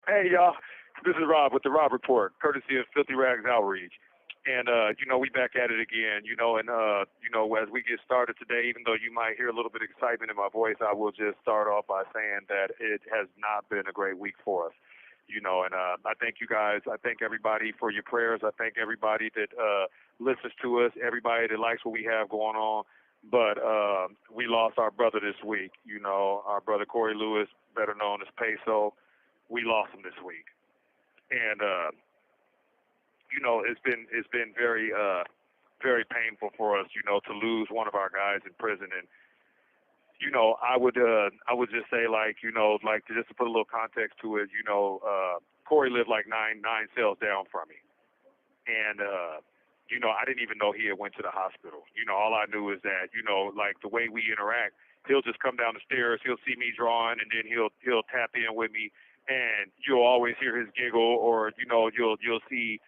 Hey, y'all. This is Rob with the Robb Report, courtesy of Filthy Rags Outreach. And, we back at it again, as we get started today, even though you might hear a little bit of excitement in my voice, I will just start off by saying that it has not been a great week for us, I thank you guys. I thank everybody for your prayers. I thank everybody that listens to us, everybody that likes what we have going on. But we lost our brother this week, our brother Cory Lewis, better known as Payso. We lost him this week. And it's been very very painful for us, to lose one of our guys in prison. And I would just say, just to put a little context to it, Cory lived like nine cells down from me, and I didn't even know he had went to the hospital. All I knew is that the way we interact, he'll just come down the stairs, he'll see me drawing, and then he'll tap in with me. And you'll always hear his giggle, or you'll see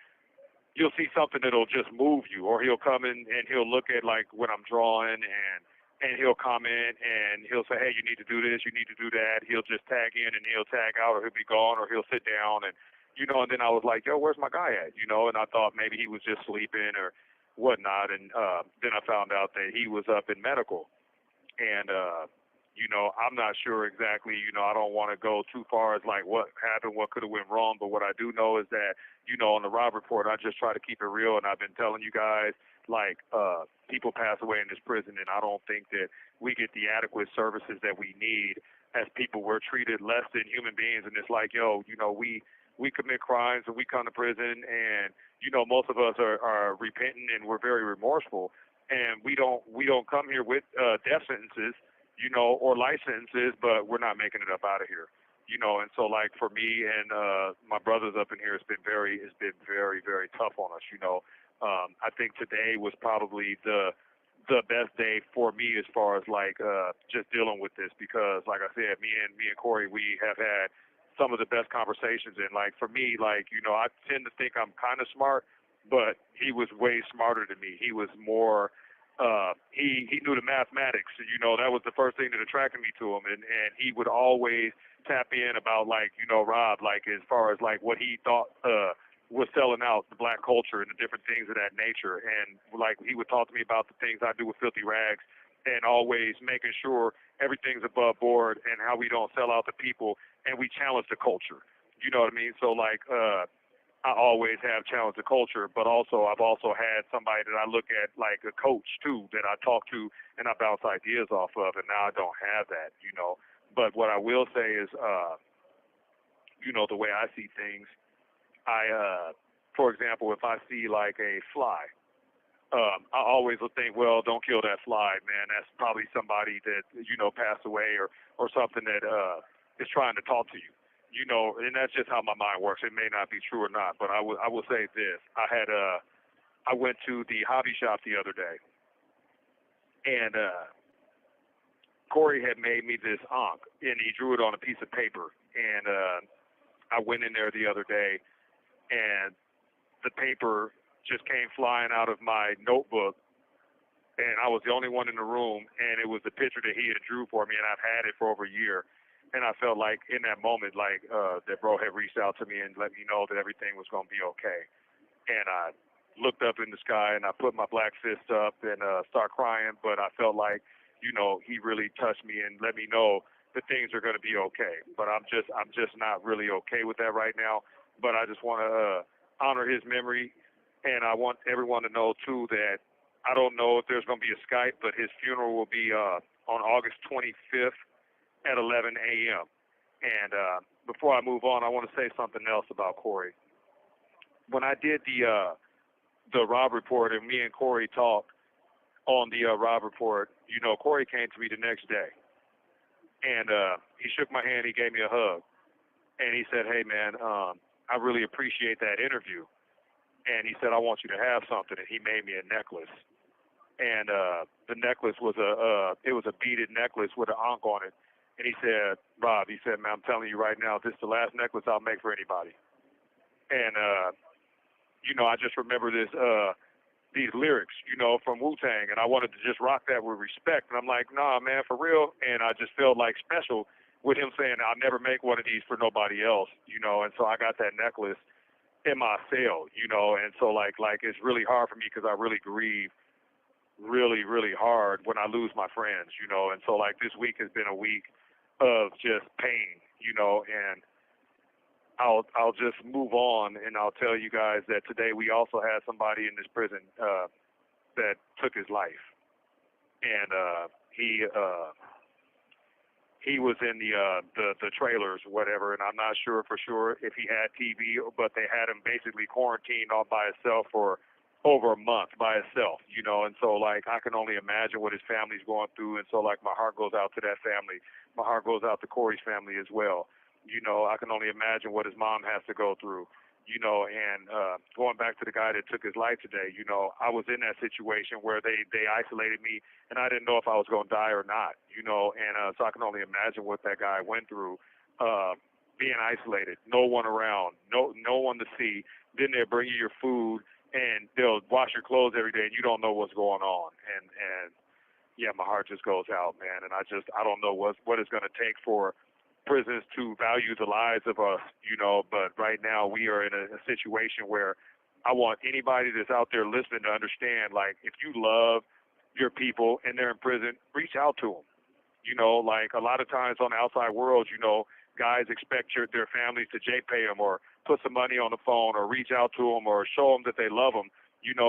something that'll just move you, or he'll come in and he'll look at like when I'm drawing, and he'll comment and he'll say, hey, you need to do this, you need to do that. He'll just tag in and he'll tag out, or he'll be gone, or he'll sit down, and and then I was like, yo, where's my guy at? And I thought maybe he was just sleeping or whatnot, and then I found out that he was up in medical, and I'm not sure exactly, I don't want to go too far as like what happened, what could have went wrong, but what I do know is that, on the Robb Report, I just try to keep it real, and I've been telling you guys, people pass away in this prison, and I don't think that we get the adequate services that we need as people. We're treated less than human beings, and it's like, we commit crimes, and we come to prison, and, most of us are repentant, and we're very remorseful, and we don't come here with death sentences, or life sentences, but we're not making it up out of here, and so like for me and my brothers up in here, it's been very, very tough on us, I think today was probably the best day for me as far as just dealing with this, because like I said, me and Cory, we have had some of the best conversations, and for me, I tend to think I'm kind of smart, but he was way smarter than me. He was more he knew the mathematics. That was the first thing that attracted me to him, and he would always tap in about Rob, as far as what he thought was selling out the black culture and the different things of that nature. And he would talk to me about the things I do with Filthy Rags, and always making sure everything's above board and how we don't sell out the people, and we challenge the culture. You know what I mean? So I always have challenged the culture, but I've also had somebody that I look at like a coach too, that I talk to and I bounce ideas off of, and now I don't have that, But what I will say is, the way I see things, for example, if I see like a fly, I always will think, well, don't kill that fly, man. That's probably somebody that, passed away or something that is trying to talk to you. And that's just how my mind works. It may not be true or not, but I will say this. I went to the hobby shop the other day, and Cory had made me this ankh, and he drew it on a piece of paper. And I went in there the other day, and the paper just came flying out of my notebook, and I was the only one in the room, and it was the picture that he had drew for me, and I've had it for over a year. And I felt like in that moment, that bro had reached out to me and let me know that everything was going to be okay. And I looked up in the sky, and I put my black fist up and start crying. But I felt like, he really touched me and let me know that things are going to be okay. But I'm just not really okay with that right now. But I just want to honor his memory, and I want everyone to know too that I don't know if there's going to be a Skype, but his funeral will be on August 25th. At 11 a.m. And before I move on, I want to say something else about Cory. When I did the Robb Report, and me and Cory talked on the Robb Report, Cory came to me the next day, and he shook my hand, he gave me a hug, and he said, hey, man, I really appreciate that interview. And he said, I want you to have something, and he made me a necklace. And the necklace was a beaded necklace with an ankh on it. And he said, Rob, man, I'm telling you right now, this is the last necklace I'll make for anybody. And, I just remember these lyrics, from Wu-Tang, and I wanted to just rock that with respect. And I'm like, nah, man, for real. And I just felt like special with him saying, I'll never make one of these for nobody else, and so I got that necklace in my cell, and so like it's really hard for me because I really grieve really, really hard when I lose my friends, and so like this week has been a week of just pain, and I'll just move on and I'll tell you guys that today we also had somebody in this prison that took his life, and he was in the trailers or whatever, and I'm not sure for sure if he had TB, but they had him basically quarantined all by himself for over a month by itself, and so like I can only imagine what his family's going through, and so like my heart goes out to that family. My heart goes out to Cory's family as well. I can only imagine what his mom has to go through, and going back to the guy that took his life today, I was in that situation where they isolated me and I didn't know if I was going to die or not, and so I can only imagine what that guy went through, being isolated, no one around, no one to see. Then they'll bring you your food and they'll wash your clothes every day and you don't know what's going on. And yeah, my heart just goes out, man. And I don't know what it's going to take for prisons to value the lives of us, but right now we are in a situation where I want anybody that's out there listening to understand, like, if you love your people and they're in prison, reach out to them. Like a lot of times on the outside world, guys expect their families to pay them or put some money on the phone or reach out to them or show them that they love them,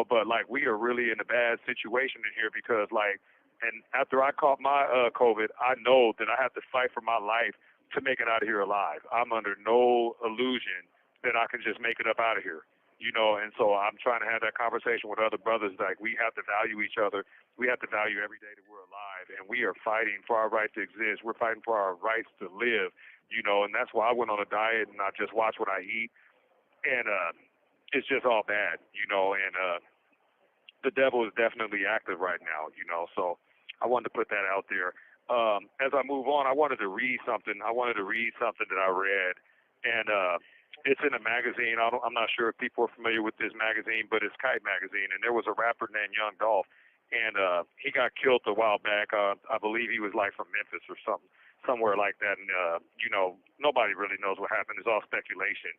but like we are really in a bad situation in here because like, and after I caught my COVID, I know that I have to fight for my life to make it out of here alive. I'm under no illusion that I can just make it up out of here, and so I'm trying to have that conversation with other brothers. Like, we have to value each other. We have to value every day that we're alive, and we are fighting for our right to exist. We're fighting for our rights to live, and that's why I went on a diet and I just watch what I eat, and it's just all bad, and the devil is definitely active right now, so I wanted to put that out there. As I move on, I wanted to read something. that I read, and it's in a magazine. I'm not sure if people are familiar with this magazine, but it's Kite Magazine, and there was a rapper named Young Dolph, and he got killed a while back. I believe he was like from Memphis or somewhere like that, and nobody really knows what happened. It's all speculation.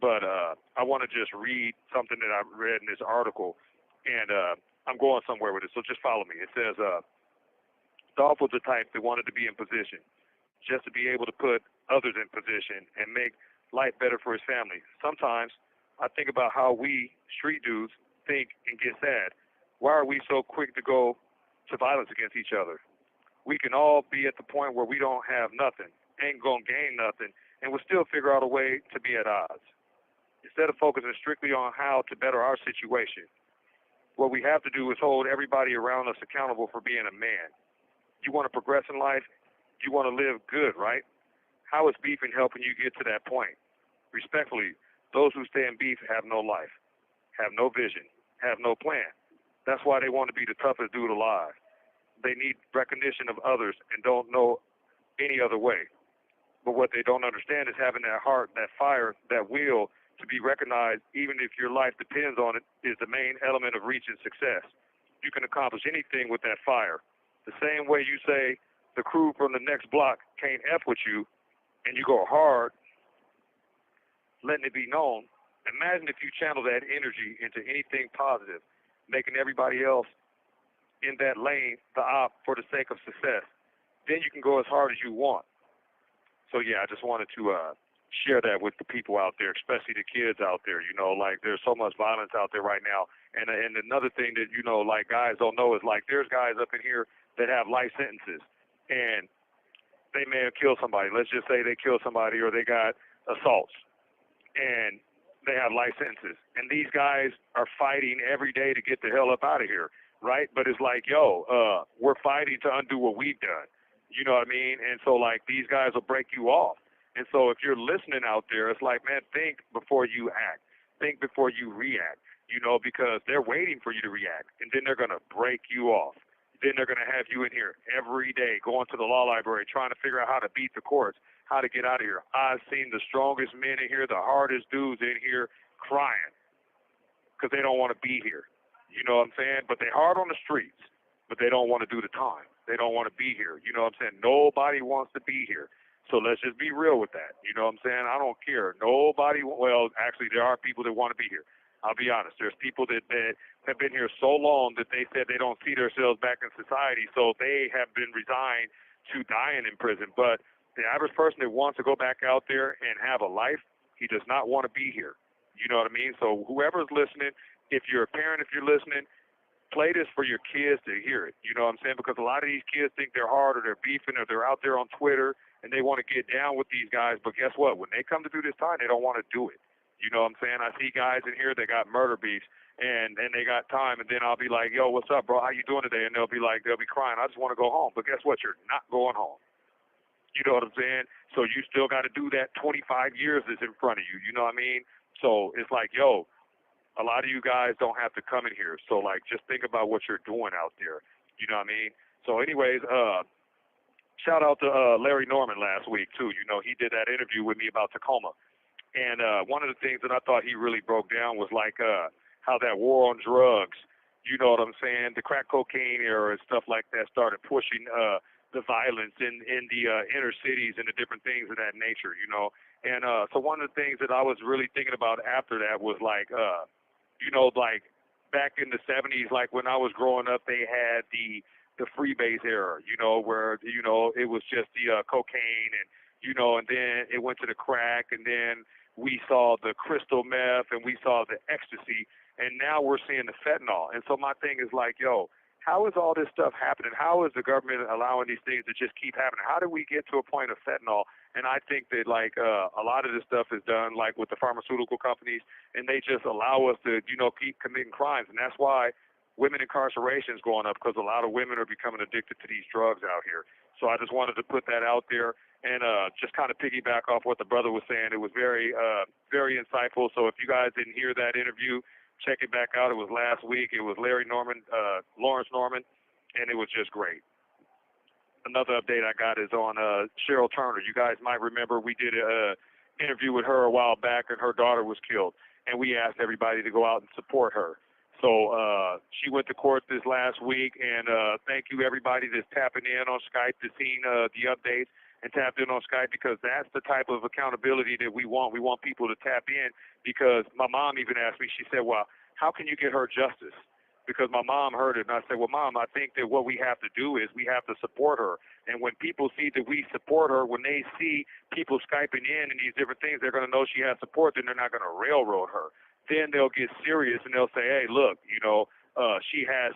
But I want to just read something that I read in this article, and I'm going somewhere with it, so just follow me. It says, Dolph was the type that wanted to be in position, just to be able to put others in position and make life better for his family. Sometimes I think about how we street dudes think and get sad. Why are we so quick to go to violence against each other? We can all be at the point where we don't have nothing, ain't gonna gain nothing, and we'll still figure out a way to be at odds. Instead of focusing strictly on how to better our situation, what we have to do is hold everybody around us accountable for being a man. You want to progress in life? You want to live good, right? How is beefing helping you get to that point? Respectfully, those who stay in beef have no life, have no vision, have no plan. That's why they want to be the toughest dude alive. They need recognition of others and don't know any other way. But what they don't understand is having that heart, that fire, that will to be recognized, even if your life depends on it, is the main element of reaching success. You can accomplish anything with that fire. The same way you say the crew from the next block can't F with you, and you go hard, letting it be known. Imagine if you channel that energy into anything positive, making everybody else in that lane the op for the sake of success. Then you can go as hard as you want. So yeah, I just wanted to share that with the people out there, especially the kids out there. Like, there's so much violence out there right now. And another thing that, like, guys don't know is, like, there's guys up in here that have life sentences, and they may have killed somebody. Let's just say they killed somebody or they got assaults, and they have life sentences. And these guys are fighting every day to get the hell up out of here, right? But it's like, we're fighting to undo what we've done. You know what I mean? And so, like, these guys will break you off. And so if you're listening out there, it's like, man, think before you act. Think before you react, because they're waiting for you to react, and then they're going to break you off. Then they're going to have you in here every day going to the law library trying to figure out how to beat the courts, how to get out of here. I've seen the strongest men in here, the hardest dudes in here crying because they don't want to be here. You know what I'm saying? But they're hard on the streets, but they don't want to do the time. They don't want to be here. You know what I'm saying? Nobody wants to be here. So let's just be real with that. You know what I'm saying? I don't care. Nobody, well, actually, there are people that want to be here. I'll be honest. There's people that have been here so long that they said they don't see themselves back in society, so they have been resigned to dying in prison. But the average person that wants to go back out there and have a life, he does not want to be here. You know what I mean? So whoever's listening, if you're a parent, if you're listening, play this for your kids to hear it. You know what I'm saying? Because a lot of these kids think they're hard or they're beefing or they're out there on Twitter and they want to get down with these guys. But guess what? When they come to do this time, they don't want to do it. You know what I'm saying? I see guys in here that got murder beefs and they got time, and then I'll be like, yo, what's up, bro? How you doing today? And they'll be crying, I just want to go home. But guess what? You're not going home. You know what I'm saying? So you still got to do that 25 years that's in front of you. You know what I mean? So it's like, yo, a lot of you guys don't have to come in here. So, like, just think about what you're doing out there. You know what I mean? So, anyways, shout out to Larry Norman last week, too. You know, he did that interview with me about Tacoma. And one of the things that I thought he really broke down was, like, how that war on drugs, you know what I'm saying, the crack cocaine era and stuff like that started pushing the violence in the inner cities and the different things of that nature, you know. And so one of the things that I was really thinking about after that was, like, you know, like back in the 70s, like when I was growing up, they had the freebase era, you know, where, you know, it was just the cocaine and, you know, and then it went to the crack, and then we saw the crystal meth and we saw the ecstasy, and now we're seeing the fentanyl. And so my thing is like, yo, how is all this stuff happening? How is the government allowing these things to just keep happening? How do we get to a point of fentanyl? And I think that, like, a lot of this stuff is done, like, with the pharmaceutical companies, and they just allow us to, you know, keep committing crimes. And that's why women incarceration is going up, because a lot of women are becoming addicted to these drugs out here. So I just wanted to put that out there and just kind of piggyback off what the brother was saying. It was very, very insightful. So if you guys didn't hear that interview, check it back out. It was last week. It was Larry Norman, Lawrence Norman, and it was just great. Another update I got is on Sherrill Turner. You guys might remember we did an interview with her a while back, and her daughter was killed, and we asked everybody to go out and support her. So she went to court this last week, and thank you everybody that's tapping in on Skype, that's seen the updates and tapped in on Skype, because that's the type of accountability that we want. We want people to tap in, because my mom even asked me, she said, well, how can you get her justice? Because my mom heard it, and I said, well, Mom, I think that what we have to do is we have to support her. And when people see that we support her, when they see people Skyping in and these different things, they're going to know she has support, then they're not going to railroad her. Then they'll get serious, and they'll say, hey, look, you know, she has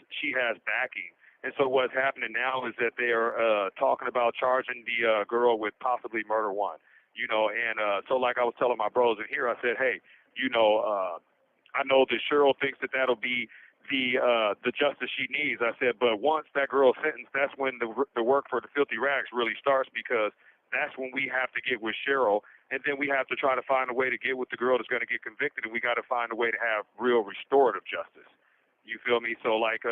backing. And so what's happening now is that they are talking about charging the girl with possibly murder one, you know. And so like I was telling my bros in here, I said, hey, you know, I know that Sherrill thinks that that'll be the justice she needs. I said, but once that girl's sentenced, that's when the work for the filthy rags really starts, because that's when we have to get with Sherrill, and then we have to try to find a way to get with the girl that's going to get convicted, and we got to find a way to have real restorative justice. You feel me? So, like,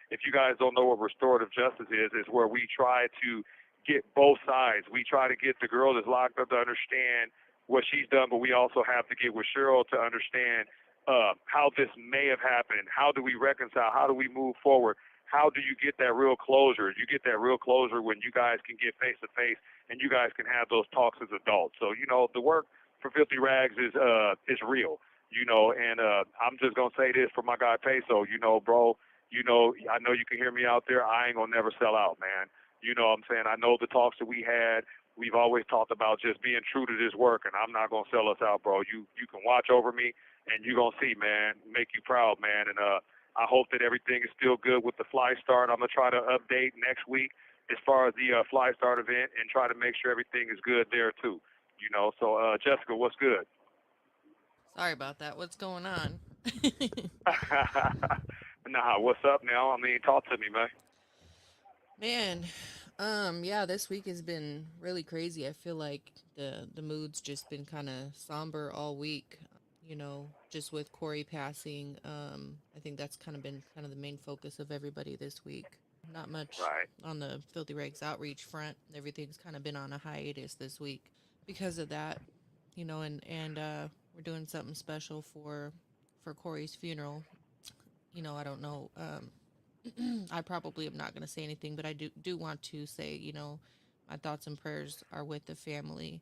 if you guys don't know what restorative justice is where we try to get both sides. We try to get the girl that's locked up to understand what she's done, but we also have to get with Sherrill to understand how this may have happened. How do we reconcile? How do we move forward? How do you get that real closure? You get that real closure when you guys can get face to face and you guys can have those talks as adults. So, you know, the work for Filthy Rags is real, you know, and I'm just going to say this for my guy Payso, you know, bro, you know, I know you can hear me out there. I ain't going to never sell out, man. You know what I'm saying? I know the talks that we had, we've always talked about just being true to this work, and I'm not going to sell us out, bro. You can watch over me, and you're going to see, man, make you proud, man. And I hope that everything is still good with the Fly Start. I'm going to try to update next week as far as the Fly Start event and try to make sure everything is good there, too. You know, so, Jessica, what's good? Sorry about that. What's going on? Nah, what's up now? I mean, talk to me, man. Man, yeah, this week has been really crazy. I feel like the mood's just been kind of somber all week. You know, just with Cory passing, I think that's kind of been kind of the main focus of everybody this week. Not much Right. on the Filthy Rags outreach front. Everything's kind of been on a hiatus this week because of that. You know, and we're doing something special for Cory's funeral. You know, I don't know. I probably am not going to say anything, but I do want to say, you know, my thoughts and prayers are with the family,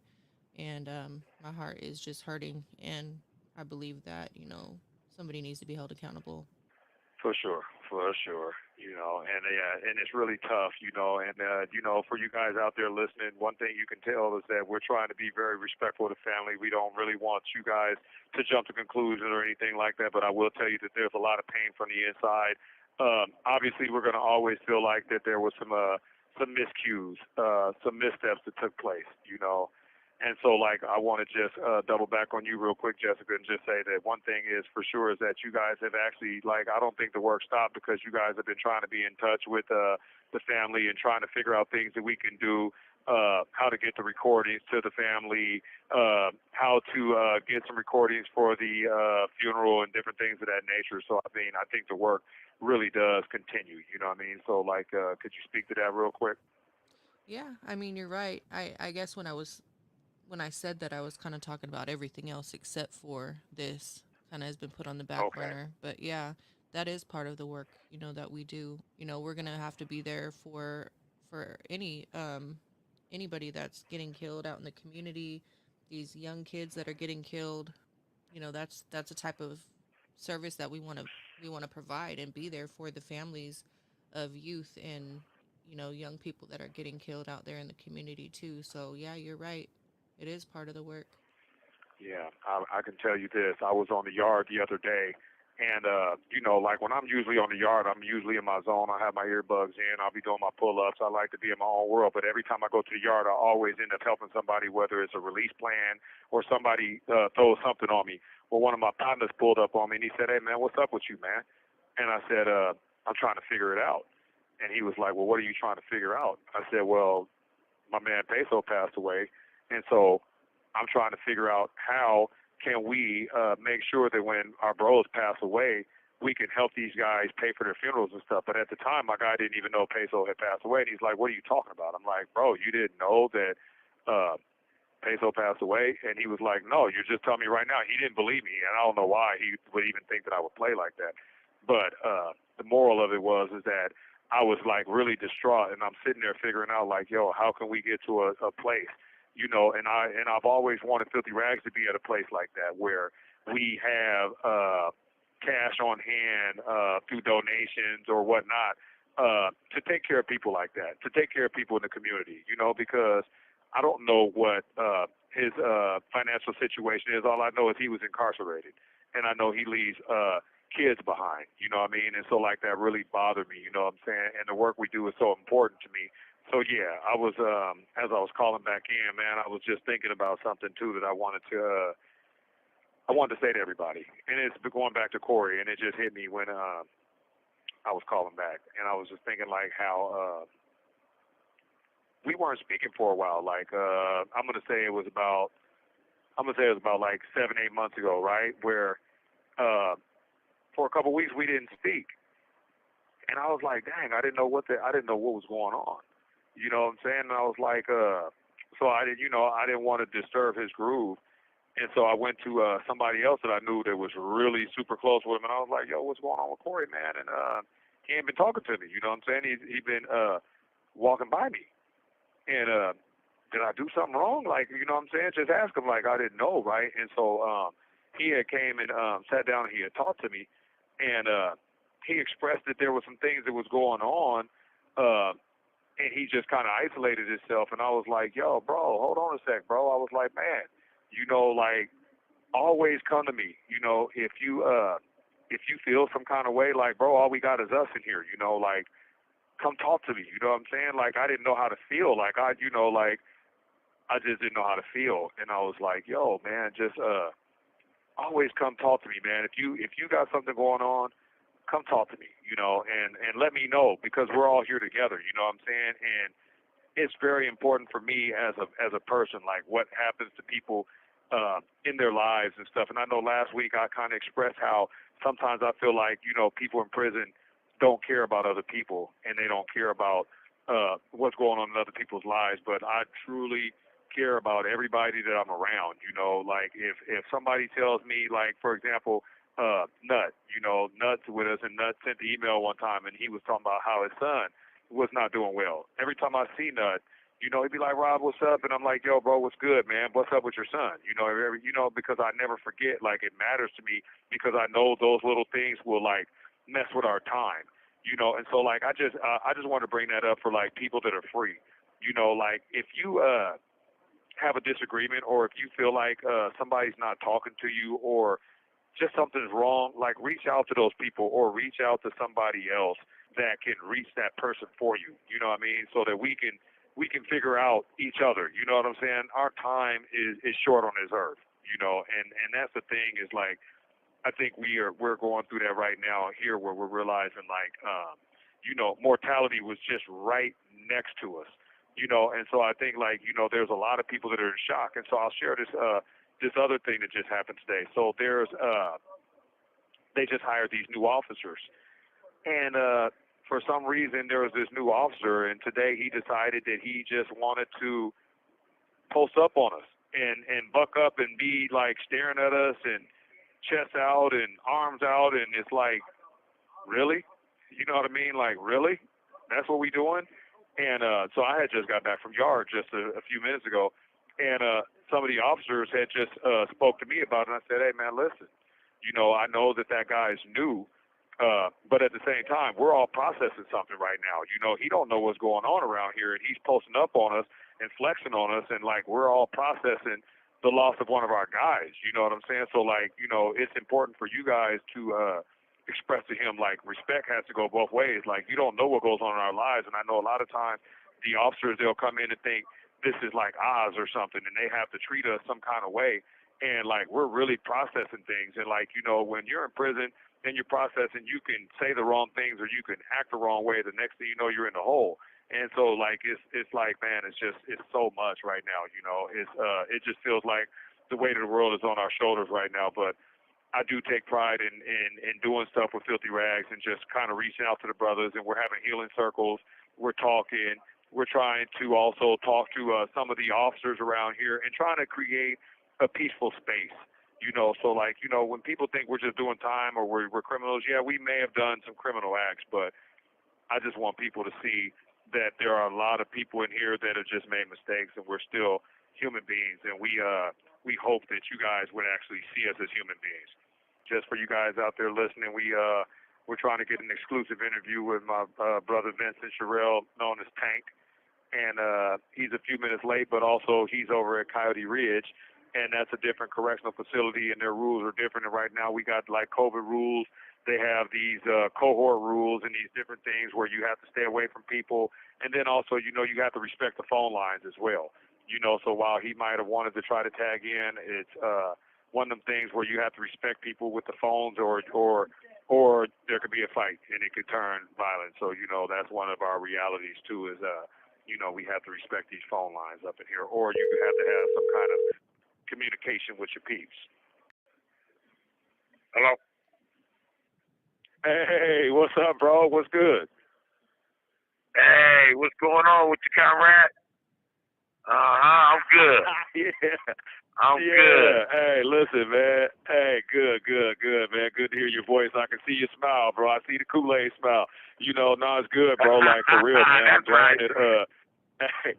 and my heart is just hurting, and I believe that somebody needs to be held accountable. For sure, for sure. And yeah, and it's really tough, and for you guys out there listening, one thing you can tell is that we're trying to be very respectful of the family. We don't really want you guys to jump to conclusions or anything like that, but I will tell you that there's a lot of pain from the inside. Obviously, we're going to always feel like that there was some miscues, some missteps that took place. And so, like, I want to just double back on you real quick, Jessica, and just say that one thing is for sure is that you guys have actually, like, I don't think the work stopped because you guys have been trying to be in touch with the family and trying to figure out things that we can do, how to get the recordings to the family, how to get some recordings for the funeral and different things of that nature. So, I mean, I think the work really does continue. You know what I mean? So, like, could you speak to that real quick? Yeah, I mean, you're right. I guess when I said that, I was kind of talking about everything else except for this kind of has been put on the back Okay. burner. But yeah, that is part of the work, that we do. We're going to have to be there for anybody that's getting killed out in the community, these young kids that are getting killed. That's a type of service that we want to provide and be there for the families of youth and young people that are getting killed out there in the community too. So yeah, you're right, it is part of the work. Yeah, I can tell you this. I was on the yard the other day, and like when I'm usually on the yard, I'm usually in my zone. I have my earbuds in. I'll be doing my pull-ups. I like to be in my own world. But every time I go to the yard, I always end up helping somebody, whether it's a release plan or somebody throws something on me. Well, one of my partners pulled up on me and he said, "Hey man, what's up with you, man?" And I said, "I'm trying to figure it out." And he was like, "Well, what are you trying to figure out?" I said, "Well, my man Payso passed away, and so I'm trying to figure out how can we make sure that when our bros pass away, we can help these guys pay for their funerals and stuff." But at the time, my guy didn't even know Payso had passed away, and he's like, "What are you talking about?" I'm like, "Bro, you didn't know that uh, Payso passed away?" And he was like, "No, you're just telling me right now." He didn't believe me, and I don't know why he would even think that I would play like that. But the moral of it was is that I was like really distraught, and I'm sitting there figuring out like, yo, how can we get to a place, I've always wanted Filthy Rags to be at a place like that where we have cash on hand through donations or whatnot to take care of people like that, to take care of people in the community, because I don't know what his financial situation is. All I know is he was incarcerated, and I know he leaves kids behind. You know what I mean? And so like that really bothered me. You know what I'm saying? And the work we do is so important to me. So yeah, I was as I was calling back in, man, I was just thinking about something too that I wanted to say to everybody, and it's going back to Cory, and it just hit me when I was calling back, and I was just thinking like how we weren't speaking for a while. Like I'm gonna say it was about like 7, 8 months ago, right? Where uh, for a couple of weeks we didn't speak, and I was like, dang, I didn't know what was going on. You know what I'm saying? And I was like, so I didn't want to disturb his groove, and so I went to somebody else that I knew that was really super close with him, and I was like, yo, what's going on with Cory, man? And he ain't been talking to me. You know what I'm saying? He been walking by me, and did I do something wrong? Like, you know what I'm saying? Just ask him. Like, I didn't know, right? And so he had came and sat down and he had talked to me, and he expressed that there were some things that was going on, uh, and he just kind of isolated himself. And I was like, yo, bro, hold on a sec, bro. I was like, man, like always come to me. If you feel some kind of way, like, bro, all we got is us in here. Like, come talk to me. You know what I'm saying? Like, I didn't know how to feel. Like, like I just didn't know how to feel, and I was like, yo, man, just always come talk to me, man. If you got something going on, come talk to me, and let me know because we're all here together. You know what I'm saying? And it's very important for me as a person, like what happens to people in their lives and stuff. And I know last week I kind of expressed how sometimes I feel like people in prison don't care about other people and they don't care about what's going on in other people's lives. But I truly care about everybody that I'm around. Like if somebody tells me, like for example, Nut, Nut's with us, and Nut sent the email one time, and he was talking about how his son was not doing well. Every time I see Nut, You know, he'd be like, Rob, what's up? And I'm like, yo, bro, what's good, man? What's up with your son? Because I never forget, like, it matters to me because I know those little things will, like, mess with our time, and so, like, I just want to bring that up for, like, people that are free. Like, if you have a disagreement or if you feel like somebody's not talking to you or just something's wrong, like, reach out to those people or reach out to somebody else that can reach that person for you. You know what I mean? So that we can figure out each other. You know what I'm saying? Our time is short on this earth. And that's the thing is, like, I think we're going through that right now here where we're realizing, like, mortality was just right next to us. And so I think, like, there's a lot of people that are in shock. And so I'll share this other thing that just happened today. So they just hired these new officers. And for some reason, there was this new officer, and today he decided that he just wanted to post up on us and buck up and be, like, staring at us and chest out and arms out. And it's like, really? You know what I mean? Like, really? That's what we doing? And so I had just got back from yard just a few minutes ago, and some of the officers had just spoke to me about it. And I said, hey, man, listen, I know that guy is new, but at the same time, we're all processing something right now. He don't know what's going on around here, and he's posting up on us and flexing on us, and, like, we're all processing the loss of one of our guys. You know what I'm saying? So, like, it's important for you guys to express to him, like, respect has to go both ways. Like, you don't know what goes on in our lives, and I know a lot of times the officers, they'll come in and think this is like Oz or something, and they have to treat us some kind of way, and, like, we're really processing things. And, like, when you're in prison and you're processing, you can say the wrong things or you can act the wrong way. The next thing you know, you're in the hole. And so, like, it's like, man, it's so much right now. It just feels like the weight of the world is on our shoulders right now. But I do take pride in doing stuff with Filthy Rags and just kind of reaching out to the brothers, and we're having healing circles. We're talking. We're trying to also talk to some of the officers around here and trying to create a peaceful space. So, like, when people think we're just doing time or we're criminals, yeah, we may have done some criminal acts, but I just want people to see that there are a lot of people in here that have just made mistakes, and we're still human beings, and we hope that you guys would actually see us as human beings. Just for you guys out there listening, we're trying to get an exclusive interview with my brother Vincent Sherrill, known as Tank, and he's a few minutes late, but also he's over at Coyote Ridge, and that's a different correctional facility, and their rules are different. And right now we got, like, COVID rules. They have these cohort rules and these different things where you have to stay away from people, and then also, you have to respect the phone lines as well. So while he might have wanted to try to tag in, it's one of them things where you have to respect people with the phones, or there could be a fight and it could turn violent. So, that's one of our realities too, is we have to respect these phone lines up in here, or you have to have some kind of communication with your peeps. Hello? Hey, what's up, bro? What's good? Hey, what's going on with you, comrade? I'm good. Yeah. I'm good. Hey, listen, man. Hey, good, man. Good to hear your voice. I can see you smile, bro. I see the Kool-Aid smile. No, it's good, bro. Like, for real, man. I'm glad that, hey,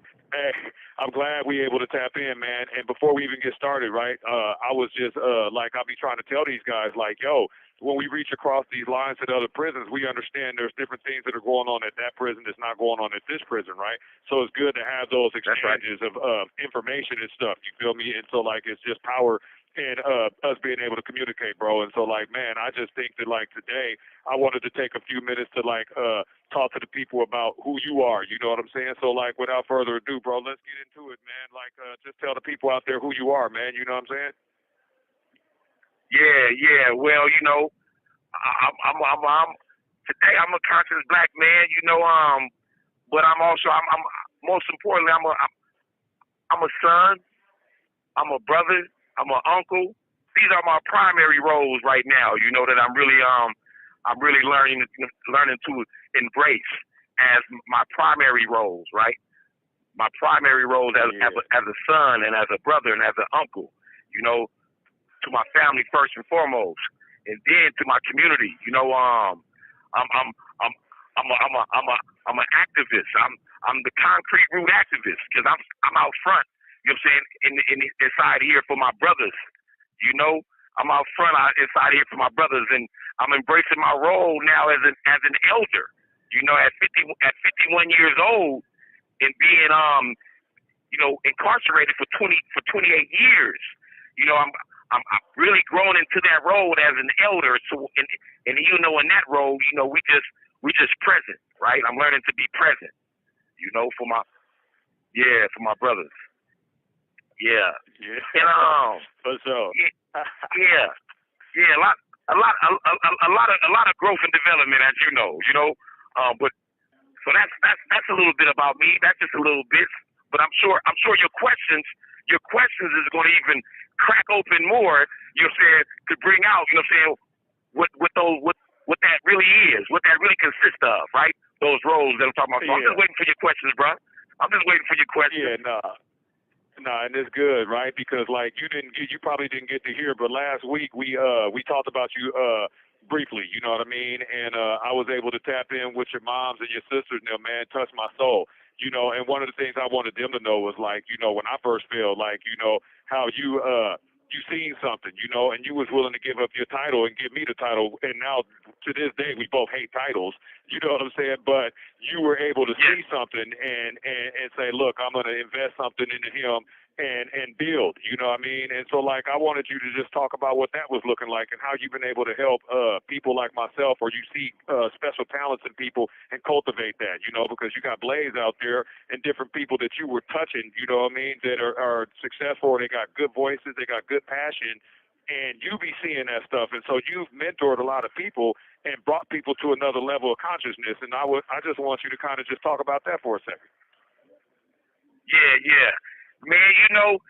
I'm glad we able to tap in, man. And before we even get started, right, I was just, like, I'll be trying to tell these guys, like, yo, when we reach across these lines to the other prisons, we understand there's different things that are going on at that prison that's not going on at this prison, right? So it's good to have those exchanges of information and stuff, you feel me? And so, like, it's just power in us being able to communicate, bro. And so, like, man, I just think that, like, today I wanted to take a few minutes to, like, talk to the people about who you are, you know what I'm saying? So, like, without further ado, bro, let's get into it, man. Like, just tell the people out there who you are, man, you know what I'm saying? Yeah. Well, I'm today I'm a conscious black man, but I'm also I'm most importantly I'm a son, I'm a brother, I'm an uncle. These are my primary roles right now. That I'm really learning to embrace as my primary roles, right? My primary roles as a son and as a brother and as an uncle. To my family first and foremost, and then to my community. I'm I'm an activist. I'm the concrete root activist because I'm out front. You know what I'm saying? Inside here for my brothers. You know, I'm out front inside here for my brothers, and I'm embracing my role now as an elder. You know, at 51 years old, and being incarcerated for 28 years. You know, I'm really growing into that role as an elder. So, and in that role, we just present, right? I'm learning to be present, for my brothers. Yeah. Yeah. And for sure. Yeah. A lot of growth and development, as you know. But so that's a little bit about me. That's just a little bit. But I'm sure your questions is going to even crack open more. To bring out, what that really is, what that really consists of, right? Those roles that I'm talking about. So I'm just waiting for your questions, bro. I'm just waiting for your questions. Yeah, no, and it's good, right? Because like you probably didn't get to hear, but last week we talked about you briefly, you know what I mean? And I was able to tap in with your moms and your sisters, and man, touch my soul. And one of the things I wanted them to know was like, when I first felt like, how you seen something, and you was willing to give up your title and give me the title. And now to this day, we both hate titles, you know what I'm saying? But you were able to see something and say, look, I'm going to invest something into him and build, you know what I mean? And so like, I wanted you to just talk about what that was looking like and how you've been able to help people like myself, or you see special talents in people and cultivate that, because you got Blaze out there and different people that you were touching, you know what I mean, that are successful. They got good voices, they got good passion, and you be seeing that stuff. And so you've mentored a lot of people and brought people to another level of consciousness. And I just want you to kind of just talk about that for a second. Yeah. Man, you know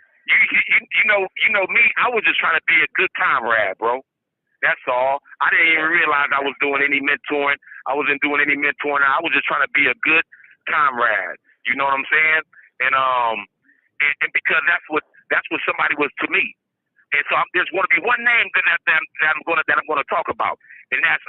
me, I was just trying to be a good comrade, bro. That's all. I didn't even realize I was doing any mentoring. I wasn't doing any mentoring. I was just trying to be a good comrade. You know what I'm saying? And because that's what somebody was to me. And so there's going to be one name that I'm going to talk about, and that's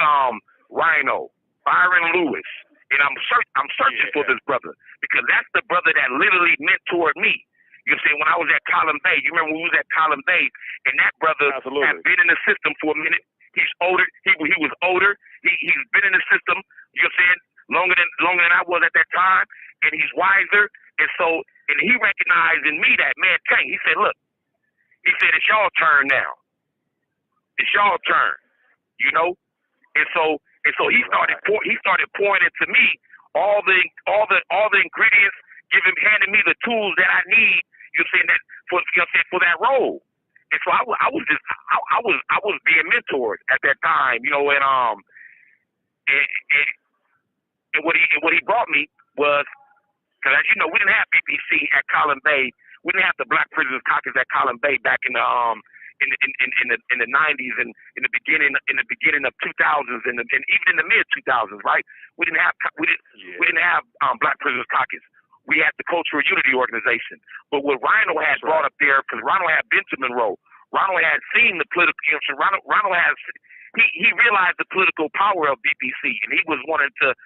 Rhino, Byron Lewis. And I'm searching for this brother, because that's the brother that literally mentored me. You know what I'm saying? When I was at Column Bay, you remember when we was at Column Bay, and that brother had been in the system for a minute. He's older. He was older. He's been in the system. You know what I'm saying? Longer than I was at that time, and he's wiser. And he recognized in me that man Tank. He said, "Look," he said, "it's y'all turn now. It's y'all turn." And so he started pouring into me all the ingredients, handing me the tools that I need. You know what I'm saying, for that role. And so I was being mentored at that time, and what he brought me was, because as you know, we didn't have BBC at Column Bay. We didn't have the Black Prisoners Caucus at Column Bay back in the 90s and in the beginning of 2000s and even in the mid 2000s, right? We didn't have Black Prisoners Caucus. We had the Cultural Unity Organization. But what Rhino had brought up there, because Rhino had been to Monroe, Rhino had seen the political, Rhino has, he realized the political power of BBC, and he was wanting to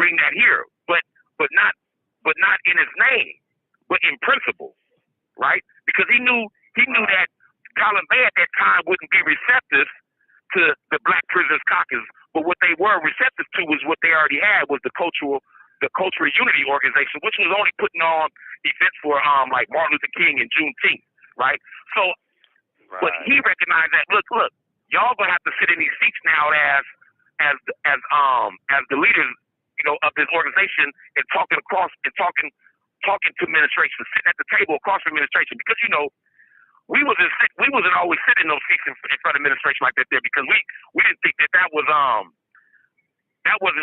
bring that here, but not in his name, but in principle, right? Because he knew that Colin Bay at that time wouldn't be receptive to the Black Prisoners Caucus, but what they were receptive to was what they already had, was the Cultural Unity Organization, which was only putting on events for like Martin Luther King and Juneteenth, right? So, but he recognized that look, y'all gonna have to sit in these seats now as the leaders, of this organization, and talking to administration, sitting at the table across from administration, because we wasn't always sitting in those seats in front of administration like that there, because we didn't think that wasn't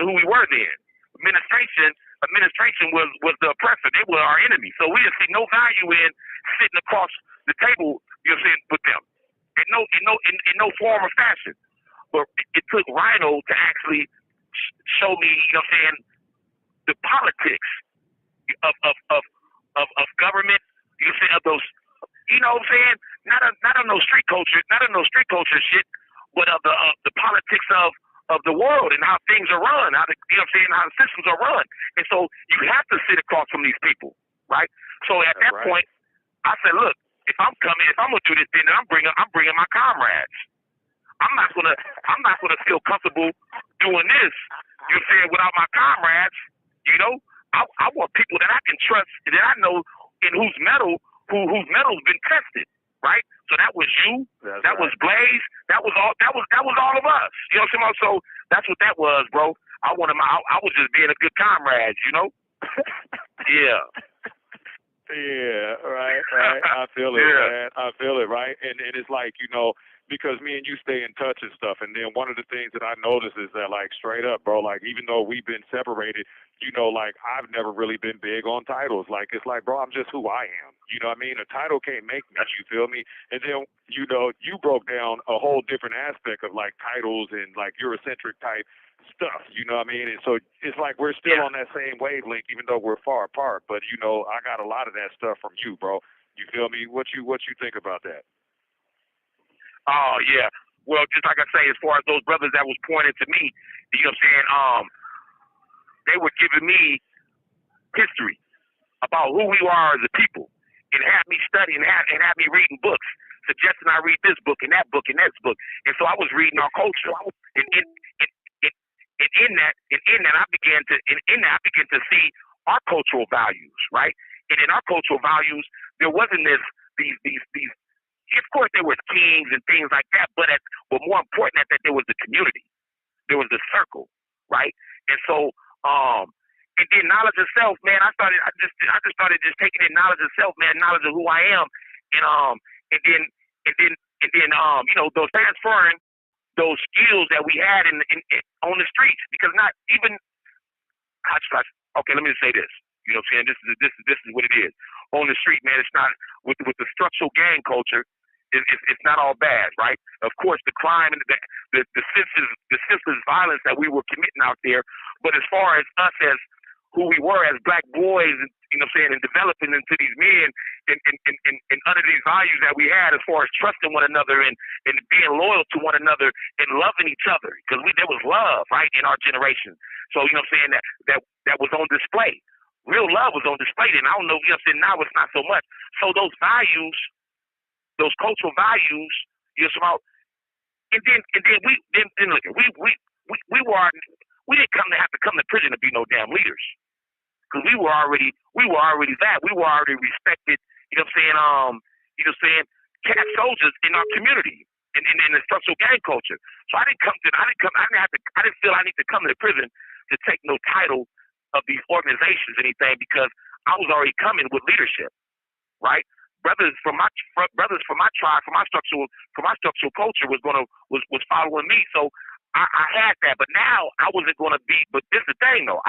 who we were then. Administration was the oppressor. They were our enemy. So we didn't see no value in sitting across the table, with them. In no form or fashion. But it took Rhino to actually show me, the politics of government, of those, not on no street culture shit, but of the politics of of the world and how things are run, how the systems are run. And so you have to sit across from these people, right? So at that point, I said, look, if I'm gonna do this thing, then I'm bringing my comrades. I'm not gonna feel comfortable doing this, without my comrades. I want people that I can trust, that I know in whose metal's been tested, right? So that was you, that was Blaze, that was all of us. You know what I'm saying? So that's what that was, bro. I was just being a good comrade, Yeah. Yeah, right. I feel it, man. I feel it, right? And it's like, because me and you stay in touch and stuff, and then one of the things that I notice is that, like, straight up, bro, like, even though we've been separated, like, I've never really been big on titles. Like, it's like, bro, I'm just who I am. You know what I mean? A title can't make me, you feel me? And then, you broke down a whole different aspect of, like, titles and, like, Eurocentric type stuff, you know what I mean? And so it's like we're still on that same wavelength, even though we're far apart. But, I got a lot of that stuff from you, bro. You feel me? What you think about that? Oh, yeah. Well, just like I say, as far as those brothers that was pointing to me, you know what I'm saying? They were giving me history about who we are as a people, and had me studying, and had me reading books, suggesting I read this book and that book and that book. And so I was reading our culture, and in that I began to see our cultural values, right? And in our cultural values, there wasn't these. Of course, there was kings and things like that, but more important than that, there was the community, there was the circle, right? And so, and then knowledge of self, man. I just started just taking in knowledge of self, man, knowledge of who I am, and then those transferring those skills that we had in on the streets, because not even. Okay, let me just say this. You know what I'm saying? This is what it is. On the street, man, it's not with the structural gang culture. It's not all bad, right? Of course, the crime and the senseless violence that we were committing out there. But as far as us as who we were as black boys, you know what I'm saying, and developing into these men and under these values that we had, as far as trusting one another and being loyal to one another and loving each other, because there was love, right, in our generation. So, you know what I'm saying, that was on display. Real love was on display, and I don't know, you know what I'm saying, now it's not so much. So those values, those cultural values, and then look, we didn't have to come to prison to be no damn leaders, because we were already that. We were already respected, you know what I'm saying, cat soldiers in our community and in the structural gang culture. So I didn't feel I need to come to the prison to take no title of these organizations, anything, because I was already coming with leadership, right? Brothers from my tribe, from my structural culture was following me. So I had that, but now I wasn't going to be. But this is the thing, though.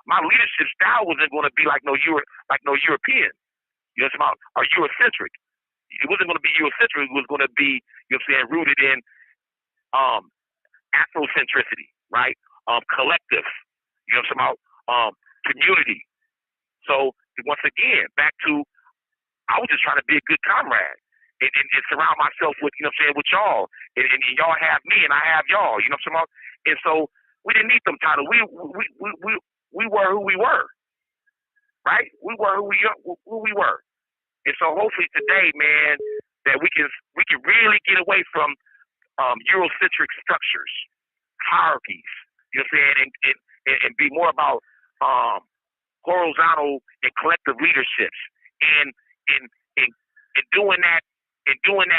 My leadership style wasn't going to be like no European. You know what I'm saying? Or Eurocentric. It wasn't going to be Eurocentric. It was going to be, you know what I'm saying, rooted in Afrocentricity, right? Collective. You know what I'm saying? Community. So once again, back to, I was just trying to be a good comrade and surround myself with, you know what I'm saying, with y'all. And y'all have me and I have y'all, you know what I'm saying? And so we didn't need them titles. We were who we were, right? We were who we were. And so hopefully today, man, that we can really get away from Eurocentric structures, hierarchies, you know what I'm saying, and be more about horizontal and collective leaderships, and doing that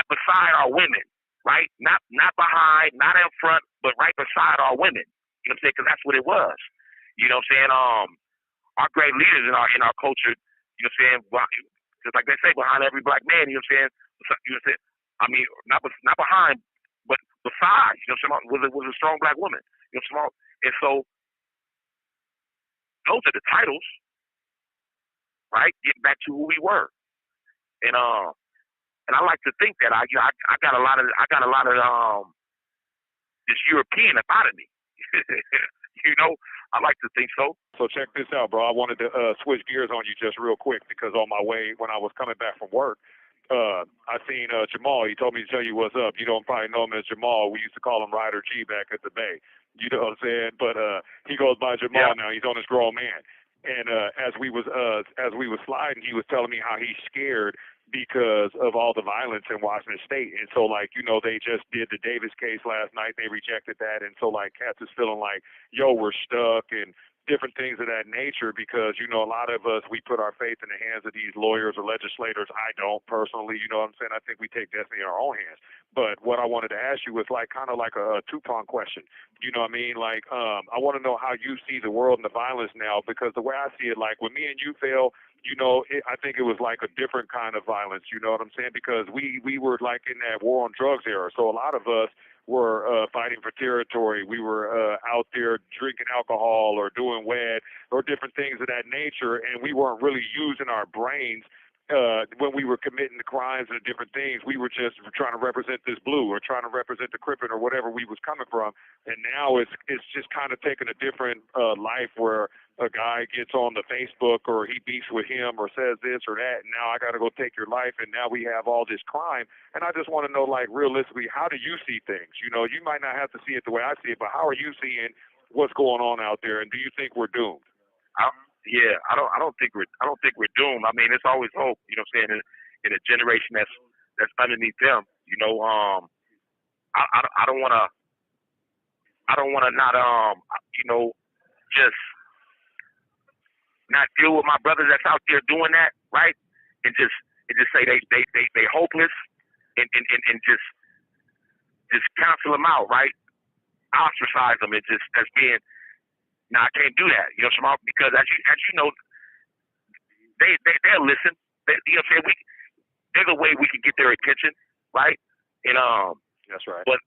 beside our women, right? Not behind, not in front, but right beside our women. You know what I'm saying? Because that's what it was. You know what I'm saying? Our great leaders in our culture, you know what I'm saying? Just like they say, behind every black man, you know what I'm saying? You know what I'm saying? I mean, not behind, but beside. You know what I'm saying? Was a strong black woman. You know what I'm saying? And so those are the titles, right? Getting back to who we were, and I like to think that I got a lot of this European about me. You know, I like to think so. So check this out, bro. I wanted to switch gears on you just real quick, because on my way, when I was coming back from work, I seen Jamal. He told me to tell you what's up. You don't probably know him as Jamal. We used to call him Ryder G back at the Bay. You know what I'm saying? But he goes by Jamal now. He's on his grown man. And as we was sliding, he was telling me how he's scared because of all the violence in Washington State. And so, like, you know, they just did the Davis case last night. They rejected that. And so, like, cats is feeling like, yo, we're stuck and different things of that nature because, you know, a lot of us, we put our faith in the hands of these lawyers or legislators. I don't personally, you know what I'm saying? I think we take destiny in our own hands. But what I wanted to ask you was like kind of like a two-pronged question. You know what I mean? Like, I want to know how you see the world and the violence now, because the way I see it, like when me and you fell, you know, I think it was like a different kind of violence, you know what I'm saying? Because we were like in that war on drugs era. So a lot of us were fighting for territory. We were out there drinking alcohol or doing weed or different things of that nature, and we weren't really using our brains when we were committing the crimes and the different things. We were just trying to represent this blue or trying to represent the Crippin or whatever we was coming from. And now it's just kind of taking a different life where a guy gets on the Facebook or he beefs with him or says this or that, and now I got to go take your life, and now we have all this crime. And I just want to know, like, realistically, how do you see things? You know, you might not have to see it the way I see it, but how are you seeing what's going on out there, and do you think we're doomed? I don't think we're doomed. I mean, it's always hope. You know what I'm saying? In a generation that's underneath them. You know, I don't want to not you know, just not deal with my brothers that's out there doing that, right? And just say they hopeless and just counsel them out, right? Ostracize them and just as being, I can't do that, you know, because as you know, they'll listen. You know what I'm saying? There's a way we can get their attention, right? And that's right. But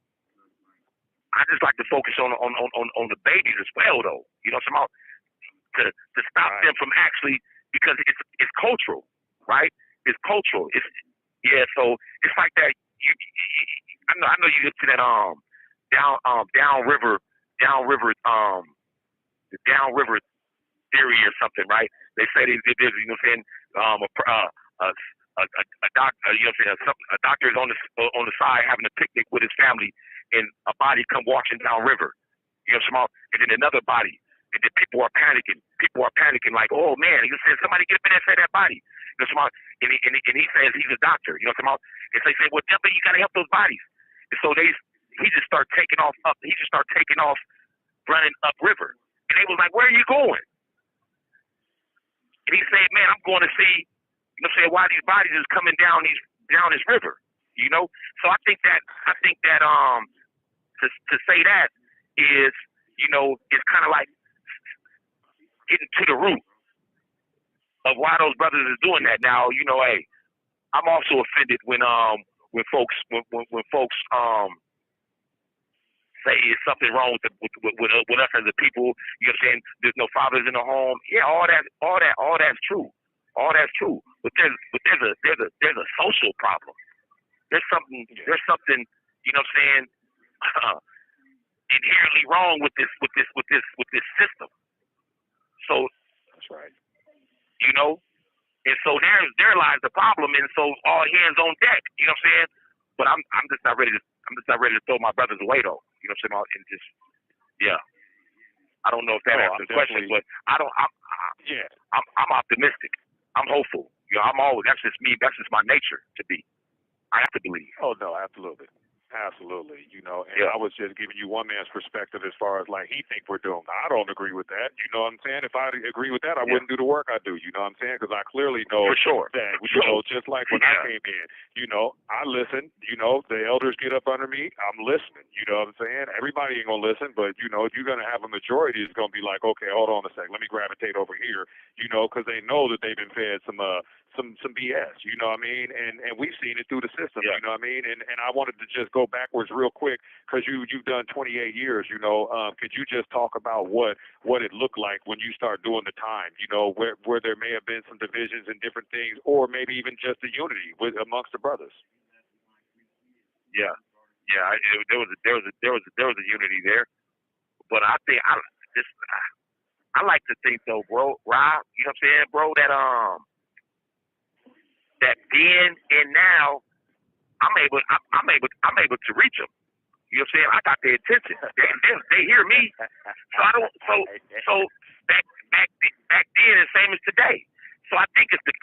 I just like to focus on the babies as well, though. You know what I'm saying? To stop them from actually, because it's cultural, right? It's cultural. So it's like that. I know you get to that downriver theory or something, right? They say there's, you know what I'm saying, a doctor, you know what I'm saying, a doctor is on the side having a picnic with his family, and a body come walking downriver, you know what I'm saying, and then another body, and then people are panicking like, oh man, you said somebody get up in there and say that body, you know what I'm saying, and he says he's a doctor, you know what I'm saying, and so they say, well, you gotta help those bodies, and so he just started taking off running upriver, and they was like, where are you going? And he said, man, I'm going to see, you know, say why these bodies is coming down this river, you know. So I think that to say that is, you know, it's kind of like getting to the root of why those brothers is doing that. Now, you know, hey, I'm also offended when folks say it's something wrong with us as a people. You know what I'm saying? There's no fathers in the home. Yeah, all that's true. All that's true. But there's a social problem. There's something, you know what I'm saying, inherently wrong with this system. So that's right. You know? And so there lies the problem, and so all hands on deck, you know what I'm saying? But I'm just not ready to throw my brothers away though. You know what I'm saying? And just I don't know if that answers the question, but I'm optimistic. I'm hopeful. You know, I'm always, that's just me, that's just my nature to be. I have to believe. Oh no, absolutely. Absolutely, you know, and I was just giving you one man's perspective as far as like he think we're doomed. I don't agree with that. You know what I'm saying? If I agree with that, I wouldn't do the work I do. You know what I'm saying? Because I clearly know that, you know, just like when I came in, you know, I listen. You know, the elders get up under me. I'm listening. You know what I'm saying? Everybody ain't gonna listen, but you know, you're gonna have a majority that's gonna be like, okay, hold on a sec, let me gravitate over here. You know, because they know that they've been fed some BS. You know what I mean? And we've seen it through the system. You know what I mean? And I wanted to just go backwards real quick because you've done 28 years. You know, could you just talk about what it looked like when you start doing the time? You know, where there may have been some divisions and different things, or maybe even just the unity amongst the brothers. Yeah. There was a unity there, but I think I like to think though, bro, Rob. You know what I'm saying, bro? that then and now I'm able to reach them. You know what I'm saying? I got their attention. They hear me. So I don't. So back then, the same as today. So I think it's the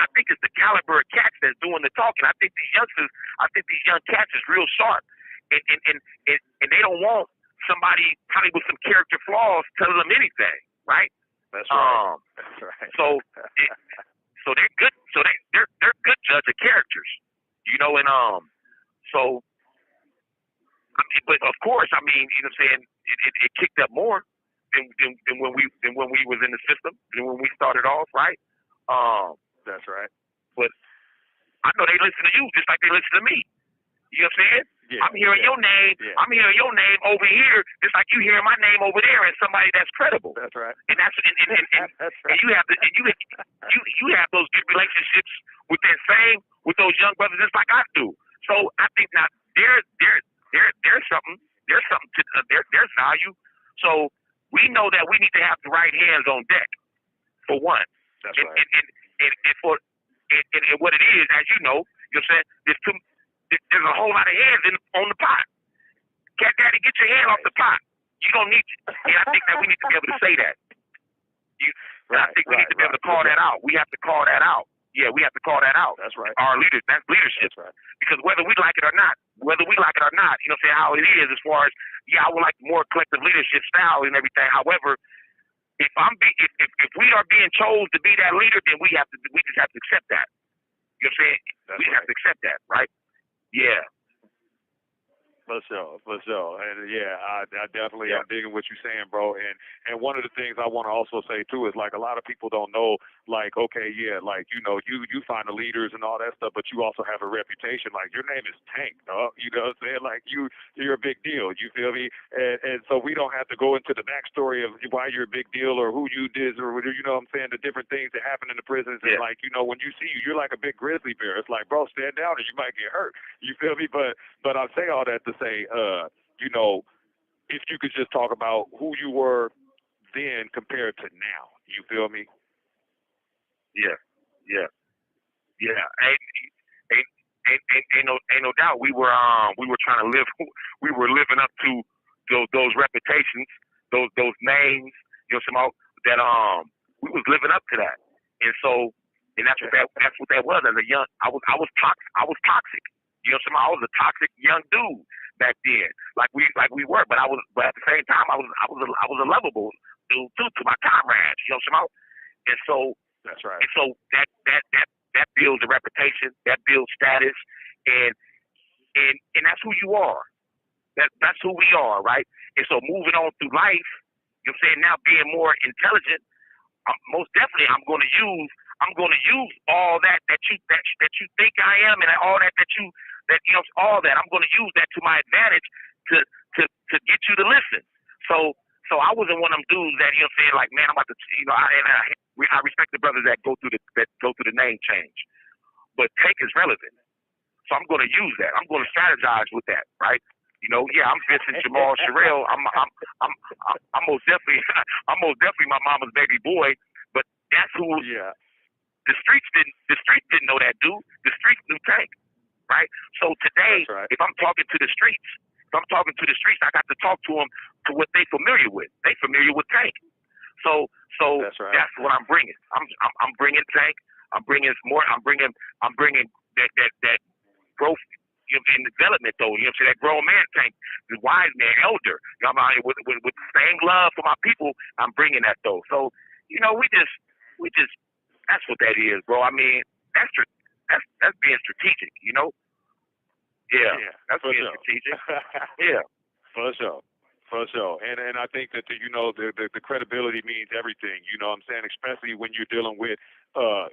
caliber of cats that's doing the talking. I think these young cats is real sharp, and they don't want somebody probably with some character flaws telling them anything, right? That's right. That's right. So they're good. So they're good judge of characters, you know. And so. I mean, but of course, I mean, you know what I'm saying, it kicked up more than when we was in the system, than when we started off, right? That's right. But I know they listen to you just like they listen to me. You know what I'm saying? Yeah, I'm hearing your name. Yeah. I'm hearing your name over here, just like you hearing my name over there, and somebody that's credible. That's right. And that's right. And you have you have those good relationships with those young brothers just like I do. So I think now there's something to there's value. So we know that we need to have the right hands on deck for one. That's and, right. And what it is, as you know what I'm saying, there's a whole lot of hands on the pot. Cat Daddy, get your hand off the pot. You don't need to. And I think that we need to be able to say that. I think we need to be able to call that out. We have to call that out. Yeah, we have to call that out. That's right. Our leaders, that's leadership. That's right. Because whether we like it or not, you know what I'm saying, how it is as far as, I would like more collective leadership style and everything. However, if we are being chosen to be that leader, then we just have to accept that. You know what I'm saying? We have to accept that, right? Yeah. For sure. And yeah, I definitely I'm digging what you're saying, bro. And one of the things I want to also say too is like a lot of people don't know, like, okay, yeah, like, you know, you find the leaders and all that stuff, but you also have a reputation. Like your name is Tank, dog. You know what I'm saying? Like you're a big deal. You feel me? And so we don't have to go into the backstory of why you're a big deal or who you did or you know what I'm saying, the different things that happen in the prisons. And like, you know, when you see you're like a big grizzly bear. It's like, bro, stand down or you might get hurt. You feel me? But I say all that to say, you know, if you could just talk about who you were then compared to now, you feel me? Yeah. Ain't no doubt we were trying to live. We were living up to those reputations, those names. You know, that we was living up to that, and so that's what that was as a young. I was toxic. You know, I was a toxic young dude back then, like we were. But at the same time, I was a lovable dude too to my comrades. You know, and so that's right. And so that builds a reputation, that builds status, and that's who you are. That's who we are, right? And so moving on through life, you know what I'm saying, now being more intelligent, most definitely I'm going to use all that you think I am, and all that you know, all that I'm going to use that to my advantage to get you to listen. So I wasn't one of them dudes that, you know what I'm saying, like, man, I'm about to, you know, I respect the brothers that go through the name change, but Tank is relevant, so I'm going to use that. I'm going to strategize with that, right? You know, yeah, I'm Vincent Jamal Sherrill. I'm most definitely my mama's baby boy, but that's who. Yeah. The streets didn't know that dude. The streets knew Tank, right? So today, if I'm talking to the streets, I got to talk to them to what they familiar with. They familiar with Tank. So that's what I'm bringing. I'm bringing Tank. I'm bringing more. I'm bringing that growth in development, though. You know what I'm saying? That grown man Tank, the wise man, elder. You know, with the same love for my people, I'm bringing that though. So you know, we just. That's what that is, bro. I mean, that's being strategic, you know? Yeah, that's being strategic. Yeah. For sure. And I think that, you know, the credibility means everything, you know what I'm saying, especially when you're dealing with,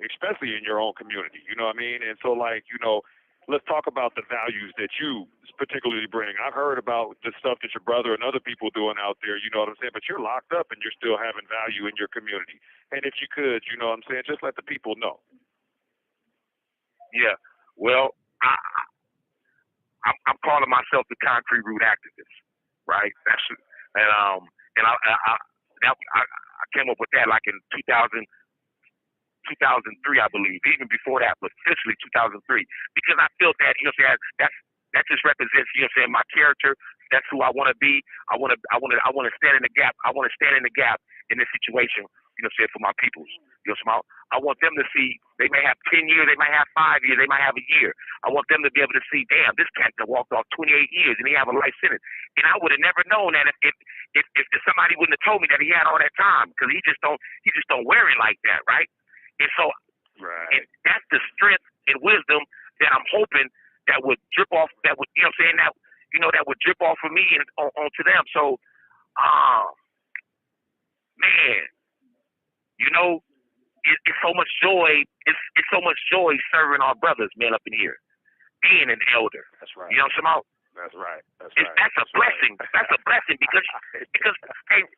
especially in your own community, you know what I mean? And so, like, you know, let's talk about the values that you particularly bring. I've heard about the stuff that your brother and other people doing out there, you know what I'm saying, but you're locked up and you're still having value in your community. And if you could, you know what I'm saying, just let the people know. Yeah. Well, I'm calling myself the concrete root activist, right? I came up with that like in 2012, 2003, I believe, even before that, but officially 2003, because I felt that, you know what I'm saying, that just represents, you know what I'm saying, my character. That's who I want to be. I want to stand in the gap. I want to stand in the gap in this situation, you know what I'm saying, for my peoples. You know what I'm saying? I want them to see, they may have 10 years, they might have 5 years, they might have a year. I want them to be able to see, damn, this cat that walked off 28 years and he have a life sentence. And I would have never known that if somebody wouldn't have told me that he had all that time, because he just don't wear it like that, right? And so and that's the strength and wisdom that I'm hoping that would drip off, that would, you know what I'm saying, that, you know, that would drip off of me and onto them. So, man, you know, it's so much joy. It's so much joy serving our brothers, man, up in here, being an elder. That's right. You know what I'm saying? That's right. That's a blessing. Right. That's a blessing because hey,